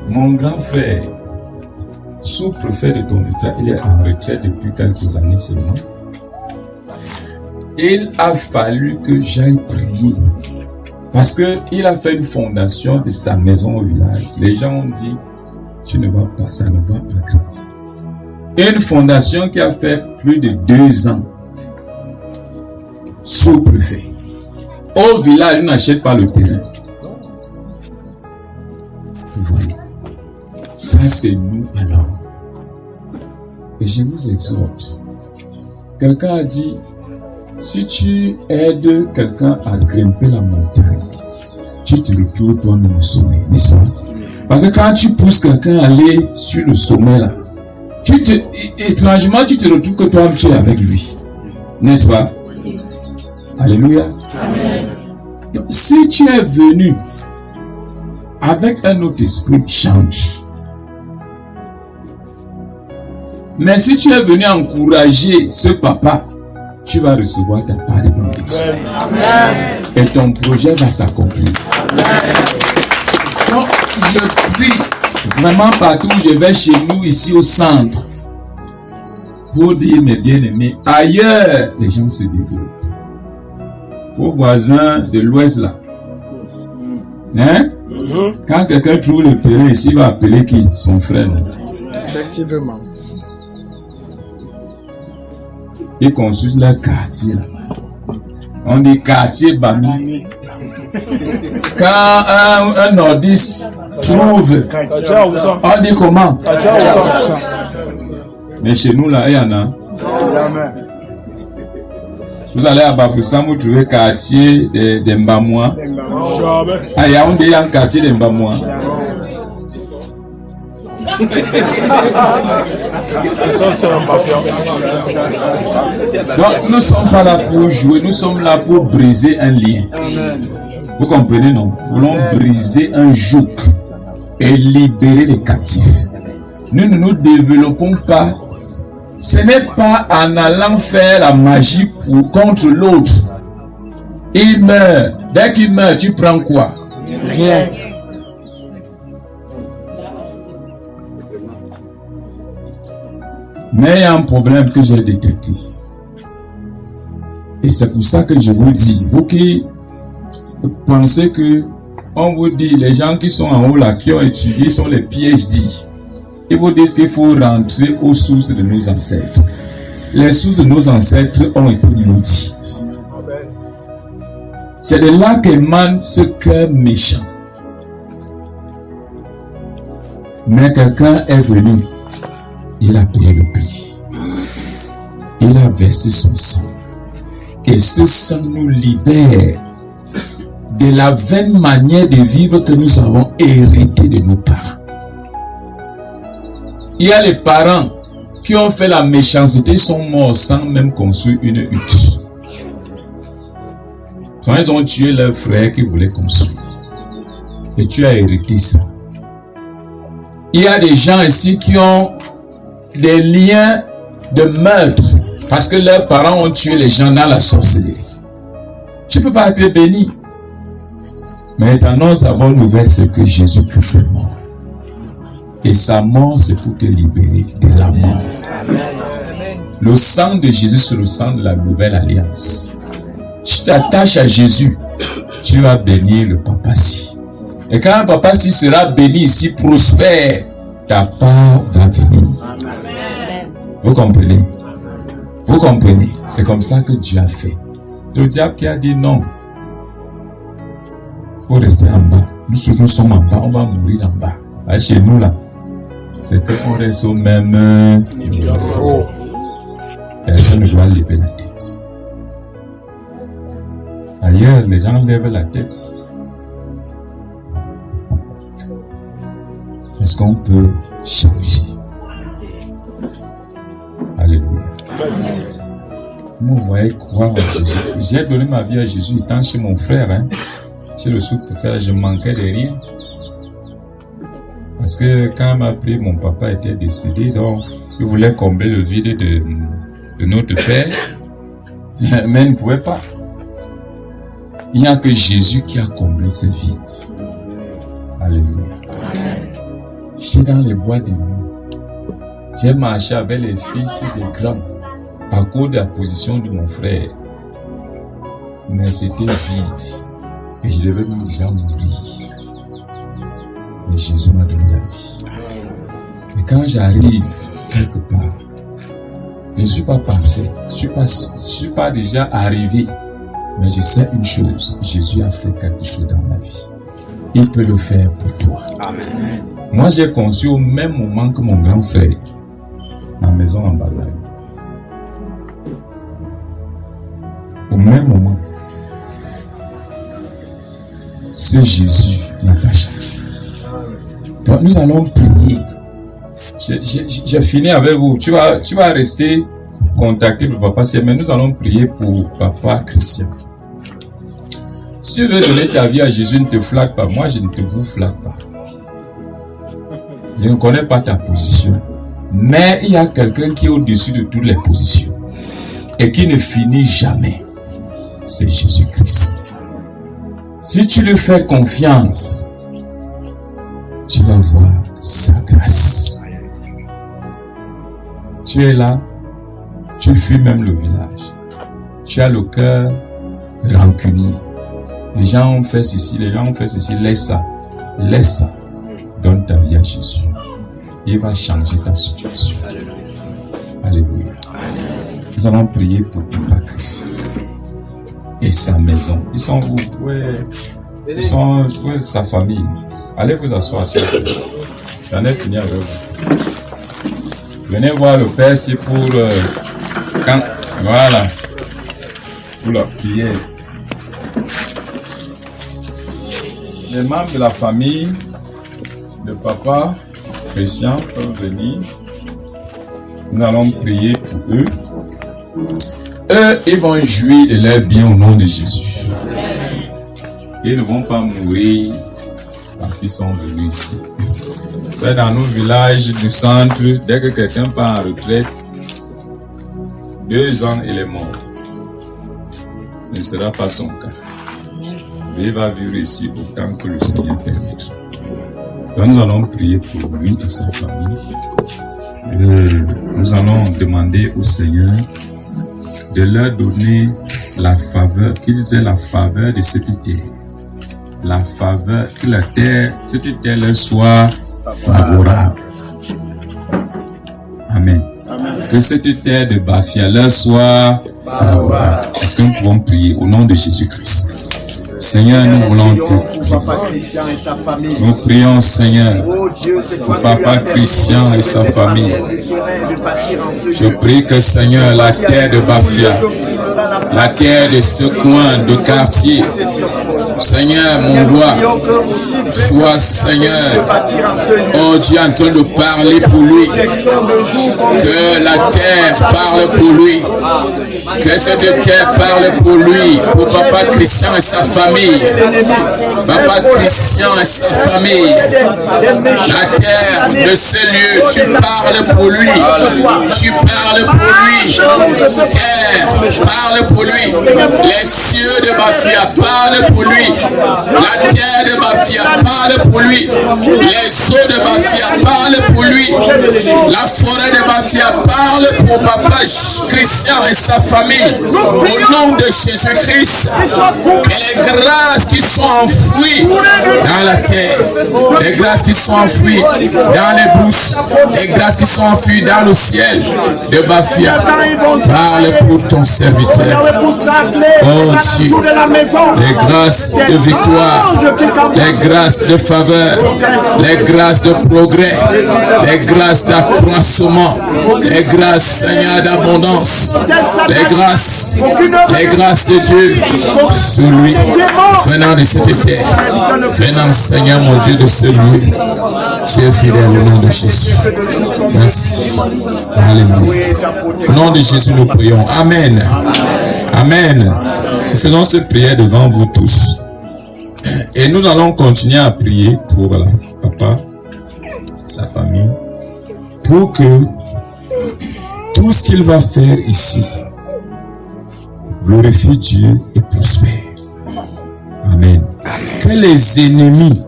Mon grand frère, sous-préfet de Tondistan, il est en retraite depuis quelques années seulement. Il a fallu que j'aille prier. Parce qu'il a fait une fondation de sa maison au village. Les gens ont dit, tu ne vas pas, ça ne va pas grandir. Une fondation qui a fait plus de 2 ans. Sous-préfet. Au village, on n'achète pas le terrain. Vous voyez. Ça, c'est nous alors. Et je vous exhorte. Quelqu'un a dit, si tu aides quelqu'un à grimper la montagne, tu te retrouves toi-même au sommet, n'est-ce pas? Parce que quand tu pousses quelqu'un à aller sur le sommet là, étrangement tu te retrouves que toi-même tu es avec lui, n'est-ce pas? Alléluia. Amen. Donc, si tu es venu avec un autre esprit, change. Mais si tu es venu encourager ce papa, tu vas recevoir ta part de bénédiction. Et ton projet va s'accomplir. Donc, je prie vraiment partout où je vais chez nous, ici au centre, pour dire, mes bien-aimés, ailleurs, les gens se développent. Vos voisins de l'Ouest, là, hein? Quand quelqu'un trouve le terrain ici, il va appeler qui? Son frère. Effectivement. Ils construisent leur quartier là-bas. On dit quartier Bami. Quand un nordiste trouve, on dit comment? Mais chez nous là, il y en a. Vous allez à Bafoussam, vous trouvez quartier de Mbamois. À Yaoundé, il y a un quartier de Mbamois. Donc nous ne sommes pas là pour jouer, nous sommes là pour briser un lien. Vous comprenez, non? Nous voulons briser un joug et libérer les captifs. Nous ne nous développons pas. Ce n'est pas en allant faire la magie contre l'autre. Il meurt. Dès qu'il meurt, tu prends quoi? Rien. Mais il y a un problème que j'ai détecté. Et c'est pour ça que je vous dis, vous qui pensez que on vous dit, les gens qui sont en haut là, qui ont étudié, sont les PhD. Ils vous disent qu'il faut rentrer aux sources de nos ancêtres. Les sources de nos ancêtres ont été maudites. C'est de là qu'émane ce cœur méchant. Mais quelqu'un est venu. Il a payé le prix. Il a versé son sang. Et ce sang nous libère de la vaine manière de vivre que nous avons héritée de nos parents. Il y a les parents qui ont fait la méchanceté, sont morts sans même construire une hutte. Quand ils ont tué leur frère qui voulait construire. Et tu as hérité ça. Il y a des gens ici qui ont des liens de meurtre parce que leurs parents ont tué les gens dans la sorcellerie. Tu ne peux pas être béni. Mais t'annonce la bonne nouvelle, c'est que Jésus-Christ est mort. Et sa mort, c'est pour te libérer de la mort. Le sang de Jésus, c'est le sang de la nouvelle alliance. Tu t'attaches à Jésus, tu vas bénir le papaci. Et quand un papaci sera béni ici, prospère, ta part va venir. Vous comprenez? Vous comprenez? C'est comme ça que Dieu a fait. Le diable qui a dit non. Il faut rester en bas. Nous toujours sommes en bas, on va mourir en bas. Chez nous là. c'est qu'on reste au même niveau. Personne ne doit lever la tête. Ailleurs, les gens lèvent la tête. Est-ce qu'on peut changer? Alléluia. Vous voyez croire en Jésus. J'ai donné ma vie à Jésus étant chez mon frère. Hein. Chez le sous-préfet, je manquais de rien. Parce que quand il m'a pris, mon papa était décédé. Donc, il voulait combler le vide de notre père. Mais il ne pouvait pas. Il n'y a que Jésus qui a comblé ce vide. Alléluia. J'étais dans les bois de nuit. J'ai marché avec les fils des grands à cause de la position de mon frère. Mais c'était vide. Et je devais même déjà mourir. Mais Jésus m'a donné la vie. Et quand j'arrive quelque part, je ne suis pas parfait. Je ne suis pas déjà arrivé. Mais je sais une chose. Jésus a fait quelque chose dans ma vie. Il peut le faire pour toi. Amen. Moi, j'ai conçu au même moment que mon grand frère. Ma maison en Balaye. Au même moment. C'est Jésus qui n'a pas changé. Donc nous allons prier. J'ai fini avec vous. Tu vas rester contacter le papa, mais nous allons prier pour papa Christian. Si tu veux donner ta vie à Jésus, ne te flatte pas. Moi, je ne te vous flatte pas. Je ne connais pas ta position. Mais il y a quelqu'un qui est au-dessus de toutes les positions. Et qui ne finit jamais. C'est Jésus-Christ. Si tu lui fais confiance, tu vas voir sa grâce. Tu es là, tu fuis même le village. Tu as le cœur rancunier. Les gens ont fait ceci, les gens ont fait ceci. Laisse ça. Laisse ça. Donne ta vie à Jésus. Il va changer ta situation. Alléluia. Nous allons prier pour Papa Christ et sa maison. Ils sont où? Ils sont où sa famille? Allez vous asseoir. J'en ai fini avec vous. Venez voir le Père, c'est pour quand. Voilà. Pour la prière. Les membres de la famille de Papa Christian peuvent venir. Nous allons prier pour eux. Eux, ils vont jouir de leur bien au nom de Jésus. Ils ne vont pas mourir parce qu'ils sont venus ici. C'est dans nos villages du centre, dès que quelqu'un part en retraite, 2 ans il est mort. Ce ne sera pas son cas. Il va vivre ici autant que le Seigneur permettra. Donc nous allons prier pour lui et sa famille. Et nous allons demander au Seigneur de leur donner la faveur, qu'il disait la faveur de cette terre. La faveur, que la terre, cette terre leur soit favorable. Amen. Que cette terre de Bafia leur soit favorable. Est-ce que nous pouvons prier au nom de Jésus-Christ? Seigneur, nous voulons te prier. Nous prions, Seigneur, pour Papa Christian et sa famille. Je prie que, Seigneur, la terre de Bafia, la terre de ce coin de quartier, Seigneur, mon roi, sois, Seigneur, oh Dieu, en train de parler pour lui. Que la terre parle pour lui. Que cette terre parle pour lui, pour Papa Christian et sa famille. Papa Christian et sa famille. La terre de ce lieu, tu parles pour lui. Tu parles pour lui. Terre, parle pour lui. Les cieux de Bafia parlent pour lui. La terre de Bafia parle pour lui. Les eaux de Bafia parlent pour lui. La forêt de Bafia parle parle pour papa Christian et sa famille. Au nom de Jésus-Christ, que les grâces qui sont enfouies dans la terre, les grâces qui sont enfouies dans les brousses, les grâces qui sont enfouies dans le ciel de Bafia, parle pour ton serviteur. Oh Dieu, les grâces de victoire, les grâces de faveur, les grâces de progrès, les grâces d'accroissement, les grâces, Seigneur, d'abondance, les grâces de Dieu sur lui, venant de cette terre, venant, Seigneur, mon Dieu, de ce lieu. Tu es fidèle au nom de Jésus. Merci. Alléluia. Au nom de Jésus, nous prions. Amen. Amen. Nous faisons cette prière devant vous tous. Et nous allons continuer à prier pour papa, sa famille, pour que tout ce qu'il va faire ici glorifie Dieu et prospère. Amen. Que les ennemis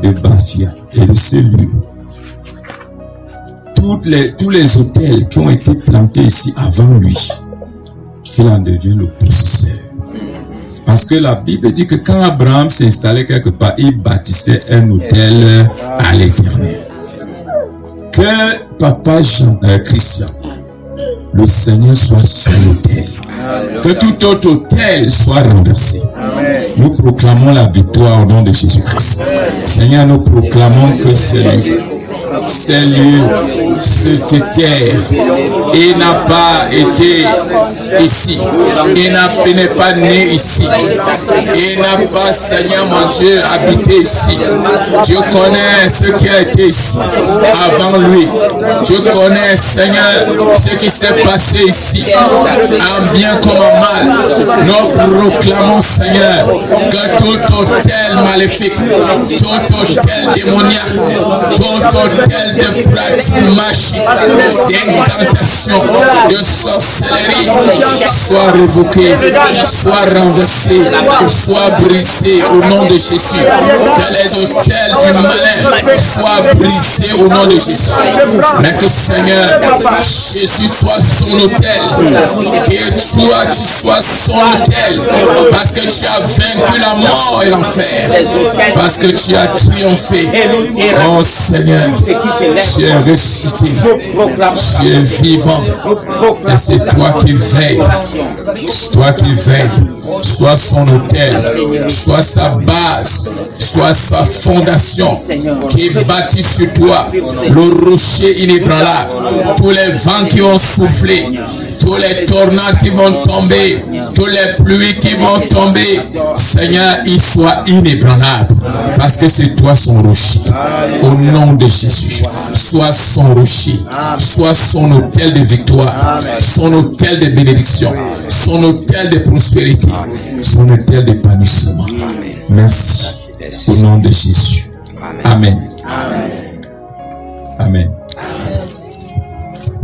de Bafia et de ce lieu, tous les hôtels qui ont été plantés ici avant lui, qu'il en devienne le possesseur. Parce que la Bible dit que quand Abraham s'est installé quelque part, il bâtissait un hôtel à l'Éternel. Que papa Christian, le Seigneur soit son hôtel. Que tout autre hôtel soit renversé. Nous proclamons la victoire au nom de Jésus-Christ. Seigneur, nous proclamons que c'est lieu, cette terre, il n'a pas été ici, il n'est pas né ici, il n'a pas, Seigneur mon Dieu, habité ici. Je connais ce qui a été ici avant lui. Je connais, Seigneur, ce qui s'est passé ici, en bien comme en mal. Nous proclamons, Seigneur, que tout hôtel maléfique, tout hôtel démoniaque, tout hôtel de pratiques magiques, d'incantations, de sorcellerie, soit révoqué, soit renversé, soit brisé au nom de Jésus. Que les hôtels du malin soient brisés au nom de Jésus. Mais que Seigneur, Jésus soit son hôtel, que toi tu sois son hôtel, parce que tu as vaincu la mort et l'enfer, parce que tu as triomphé. Oh Seigneur, tu es ressuscité, tu es vivant, et c'est toi qui veilles, c'est toi qui veilles. Soit son hôtel, soit sa base, soit sa fondation qui est bâtie sur toi, le rocher inébranlable, tous les vents qui vont souffler, tous les tornades qui vont tomber, tous les pluies qui vont tomber, Seigneur, il soit inébranlable, parce que c'est toi son rocher. Au nom de Jésus, sois son rocher, sois son hôtel de victoire, son hôtel de bénédiction, son hôtel de prospérité, son hôtel d'épanouissement. Merci. Au nom de Jésus. Amen. Amen.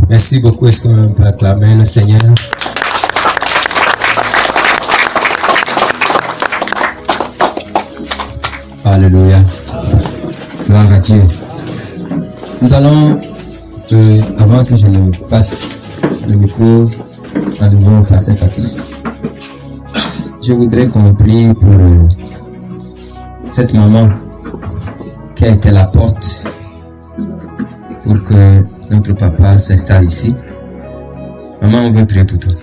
Merci beaucoup. Est-ce qu'on peut acclamer le Seigneur? Alléluia. Gloire à Dieu. Nous allons, avant que je ne passe le micro à nouveau au pasteur Patrice, je voudrais qu'on prie pour cette maman qui a été à la porte pour que notre papa s'installe ici. Maman, on veut prier pour toi.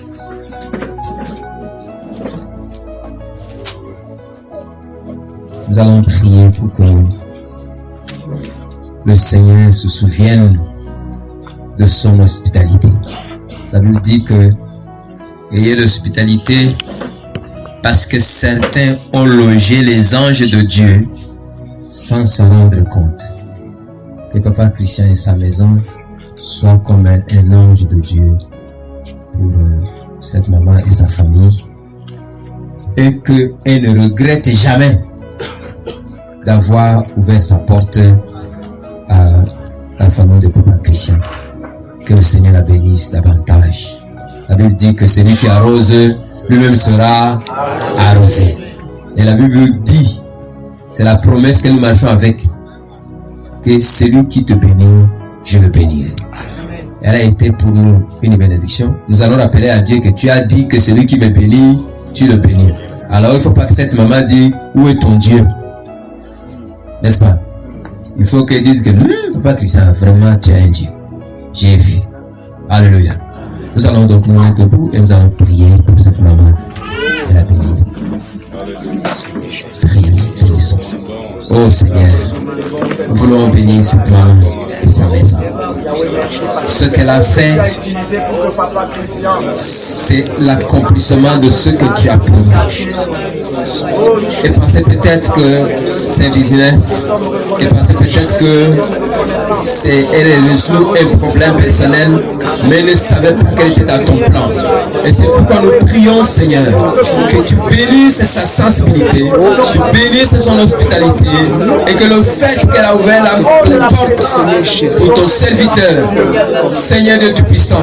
Nous allons prier pour que le Seigneur se souvienne de son hospitalité. La Bible dit que ayez l'hospitalité parce que certains ont logé les anges de Dieu sans s'en rendre compte. Que papa Christian et sa maison soient comme un ange de Dieu pour cette maman et sa famille, et qu'elle ne regrette jamais d'avoir ouvert sa porte à la famille de papa Christian. Que le Seigneur la bénisse davantage. La Bible dit que celui qui arrose lui-même sera arrosé. Et la Bible dit, c'est la promesse que nous marchons avec, que celui qui te bénit, je le bénirai. elle a été pour nous une bénédiction. Nous allons rappeler à Dieu que tu as dit que celui qui me bénit, tu le bénis. Alors il ne faut pas que cette maman dise où est ton Dieu, n'est-ce pas? Il faut qu'elle dise que Papa Christian, vraiment tu as un Dieu. J'ai vu. Alléluia. Nous allons donc nous mettre debout et nous allons prier pour cette maman. Elle a béni. Prions, bénissons. Oh Seigneur, nous voulons bénir cette maman et sa maison. Ce qu'elle a fait, c'est l'accomplissement de ce que tu as promis. Et pensez peut-être que c'est un business. Et pensez peut-être que elle résout un problème personnel, mais elle ne savait pas qu'elle était dans ton plan. Et c'est pourquoi nous prions, Seigneur, que tu bénisses sa sensibilité, tu bénisses son hospitalité, et que le fait qu'elle a ouvert la porte pour ton serviteur, Seigneur Dieu Tout-Puissant,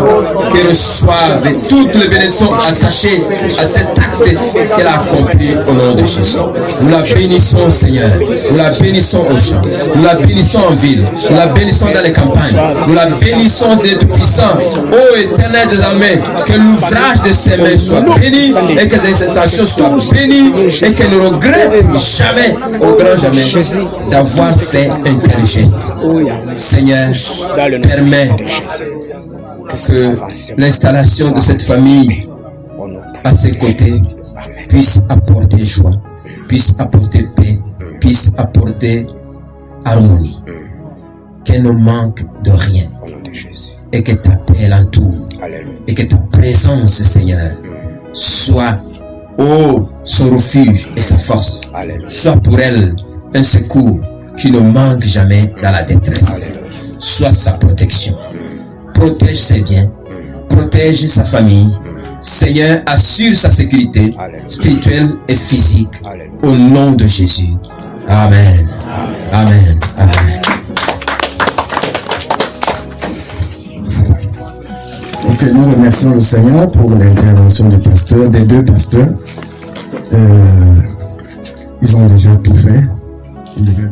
qu'il reçoive toutes les bénédictions attachées à cet acte qu'elle a accompli au nom de Jésus. Nous la bénissons, Seigneur. Nous la bénissons aux champs. Nous la bénissons en ville. Nous la bénissons dans les campagnes. Nous la bénissons des Tout-Puissants. Ô Éternel des armées, que l'ouvrage de ses mains soit béni et que ses intentions soient bénies et qu'elle ne regrette jamais, au grand jamais, d'avoir fait un tel geste. Seigneur, permets que l'installation de cette famille à ses côtés puisse apporter joie, puisse apporter paix, puisse apporter harmonie. Qu'elle ne manque de rien et que ta paix l'entoure et que ta présence, Seigneur, soit son refuge et sa force, soit pour elle un secours qui ne manque jamais dans la détresse, soit sa protection. Protège ses biens, protège sa famille. Seigneur, assure sa sécurité spirituelle et physique au nom de Jésus. Amen. Amen. Amen. Ok, nous remercions le Seigneur pour l'intervention du pasteur, des deux pasteurs. Ils ont déjà tout fait.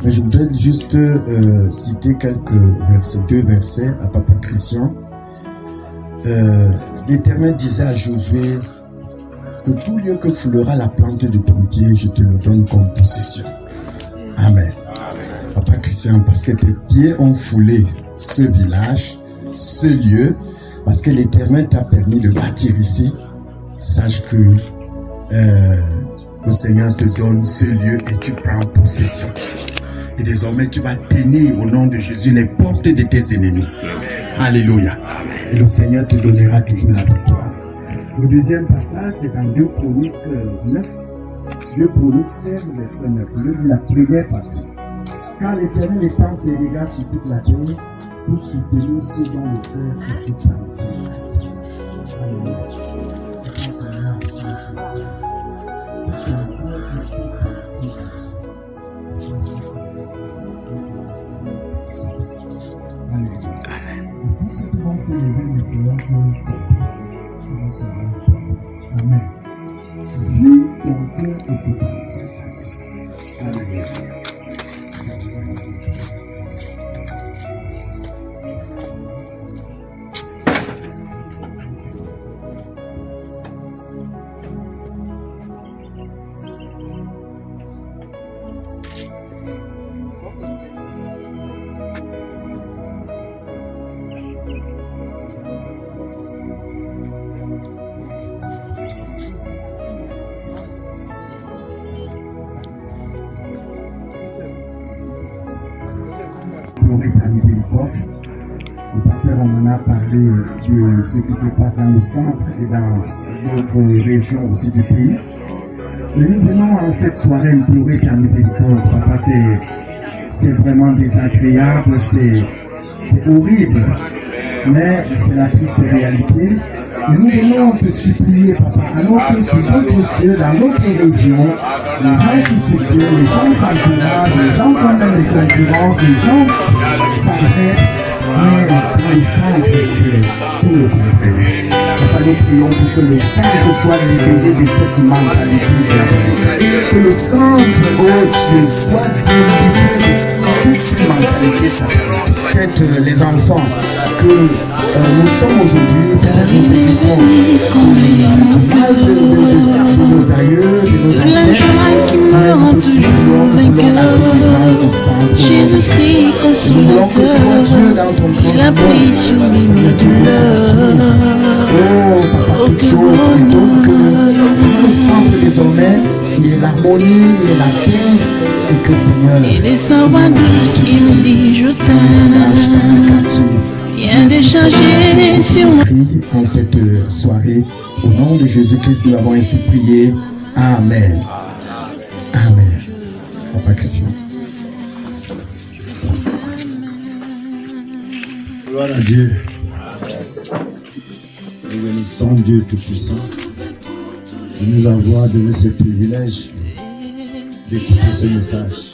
Mais je voudrais juste citer deux versets à Papa Christian. L'Éternel disait à Josué que tout lieu que foulera la plante de ton pied, je te le donne comme possession. Amen. Papa Christian, parce que tes pieds ont foulé ce village, ce lieu, parce que l'Éternel t'a permis de bâtir ici, sache que le Seigneur te donne ce lieu et tu prends possession. Et désormais, tu vas tenir au nom de Jésus les portes de tes ennemis. Alléluia. Et le Seigneur te donnera toujours la victoire. Le deuxième passage, c'est dans 2 Chroniques 9. 2 Chroniques 16, verset 9. La première partie. Car l'Éternel étend ses regards sur toute la terre pour soutenir ceux dont le cœur est tout entier. Alléluia. Si ton cœur est tout entier, alléluia. Et tous ceux qui vont se lever ne pourront que tomber. Ils vont seulement tomber. Amen. Si ton cœur est tout entier, alléluia. Ta miséricorde. Le pasteur en a parlé de ce qui se passe dans le centre et dans d'autres régions aussi du pays. Mais nous venons en cette soirée implorer ta miséricorde, papa. C'est vraiment désagréable, c'est horrible, mais c'est la triste réalité. Et nous venons te supplier, papa, alors que sur d'autres cieux, dans d'autres régions, les gens se soutiennent, les gens s'encouragent, les gens font même des concurrences, les gens s'entraident, mais dans le centre, c'est tout le contraire. Papa, nous prions pour que le centre soit libéré de cette mentalité diabolique. Que le centre, oh Dieu, soit délivré de toutes ces mentalités sataniques. Peut-être les enfants que nous sommes aujourd'hui, peut-être nous évitons du mal de nos aïeux, de nos ancêtres, mais nous te supplions, nous voulons la délivrance du centre. Jésus-Christ, consolateur, il a pris sur lui mes douleurs. Oh, papa, toutes choses, et donc dans le centre désormais, il y a l'harmonie, il y a la paix, et que Seigneur, il est sans douce, il me dit je t'aime. Viens décharger sur moi. En cette soirée, au nom de Jésus-Christ, nous avons ainsi prié. Amen. Amen. Papa Christian. Gloire à Dieu. Nous bénissons Dieu Tout-Puissant de nous avoir donné ce privilège d'écouter ce message.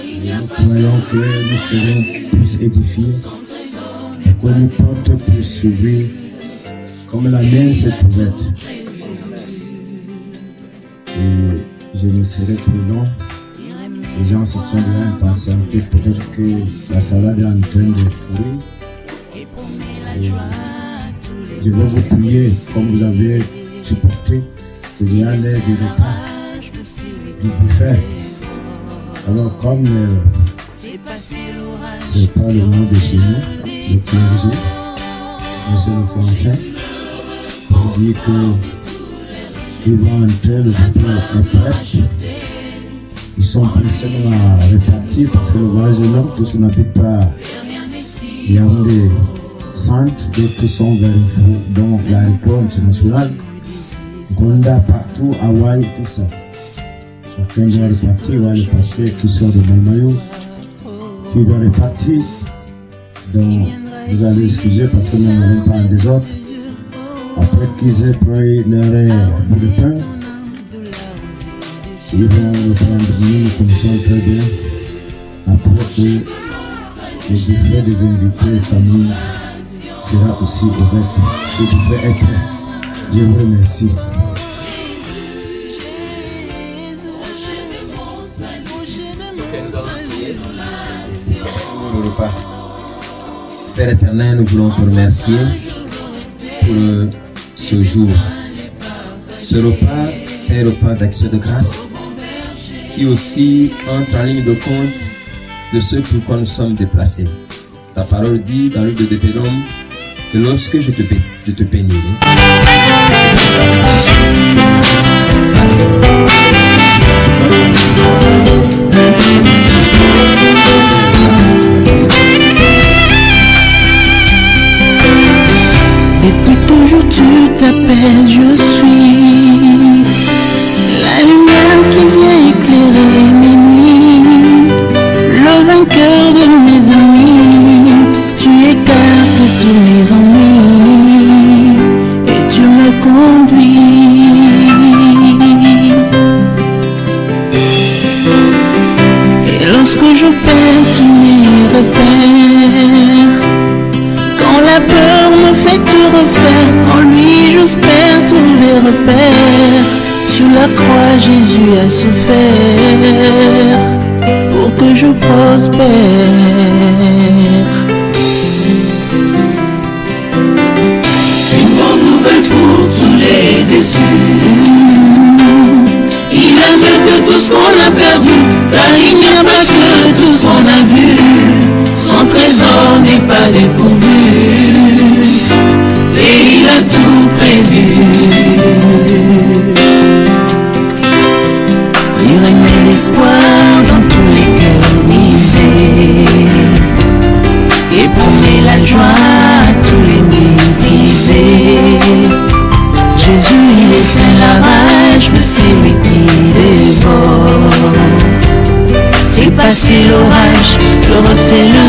Et nous croyons que nous serons plus édifiés, que nous portes plus s'ouvrir, comme la mienne s'est ouverte. Et je ne serai plus long. Les gens se sont déjà impatientés. Peut-être que la salade est en train de pourrir. Je vais vous prier comme vous avez supporté. C'est déjà l'heure du repas, du buffet. Alors comme c'est pas le nom de chez nous, le clergé, mais c'est le français, on dit que ils vont entrer, le buffet est prêt. Ils sont pressés à répartir parce que le voyage est long, tous n'habitent pas. Il y a des centres, d'autres sont vers dont l'aéroport international, Gonda partout, Hawaï, tout ça. Chacun doit répartir, il y a le pasteur qui sort de Malmayo, qui doit répartir. Donc vous allez excuser parce que nous n'avons pas un désordre. Après qu'ils aient pris leur bout de pain, ils vont le prendre, nous connaissons très bien. Après que le buffet des invités et familles sera aussi ouvert. Ce buffet est prêt. Je vous remercie. Le repas. Père éternel, nous voulons te remercier pour ce jour. Ce repas, c'est un repas d'action de grâce qui aussi entre en ligne de compte de ce pourquoi nous sommes déplacés. Ta parole dit dans le livre de Deutéronome que lorsque je te bénirai, Depuis toujours tu t'appelles, je suis la lumière qui vient éclairer mes nuits, le vainqueur de mes ennemis. Tu écartes tous mes ennuis et tu me conduis. Et lorsque je perds, tu m'y repères. Quand la peur me fait tout refaire, en lui j'espère trouver repère. Sur la croix Jésus a souffert pour que je prospère. Une bonne nouvelle pour tous les déçus. Il a mieux que tout ce qu'on a perdu, car il n'y a pas que tout ce qu'on a vu. Son trésor n'est pas dépourvu, et il a tout prévu. Il remet l'espoir dans tous les cœurs brisés et promet la joie à tous les méprisés. Jésus, il éteint la rage de celui qui dévore. Fait passer l'orage, le refait le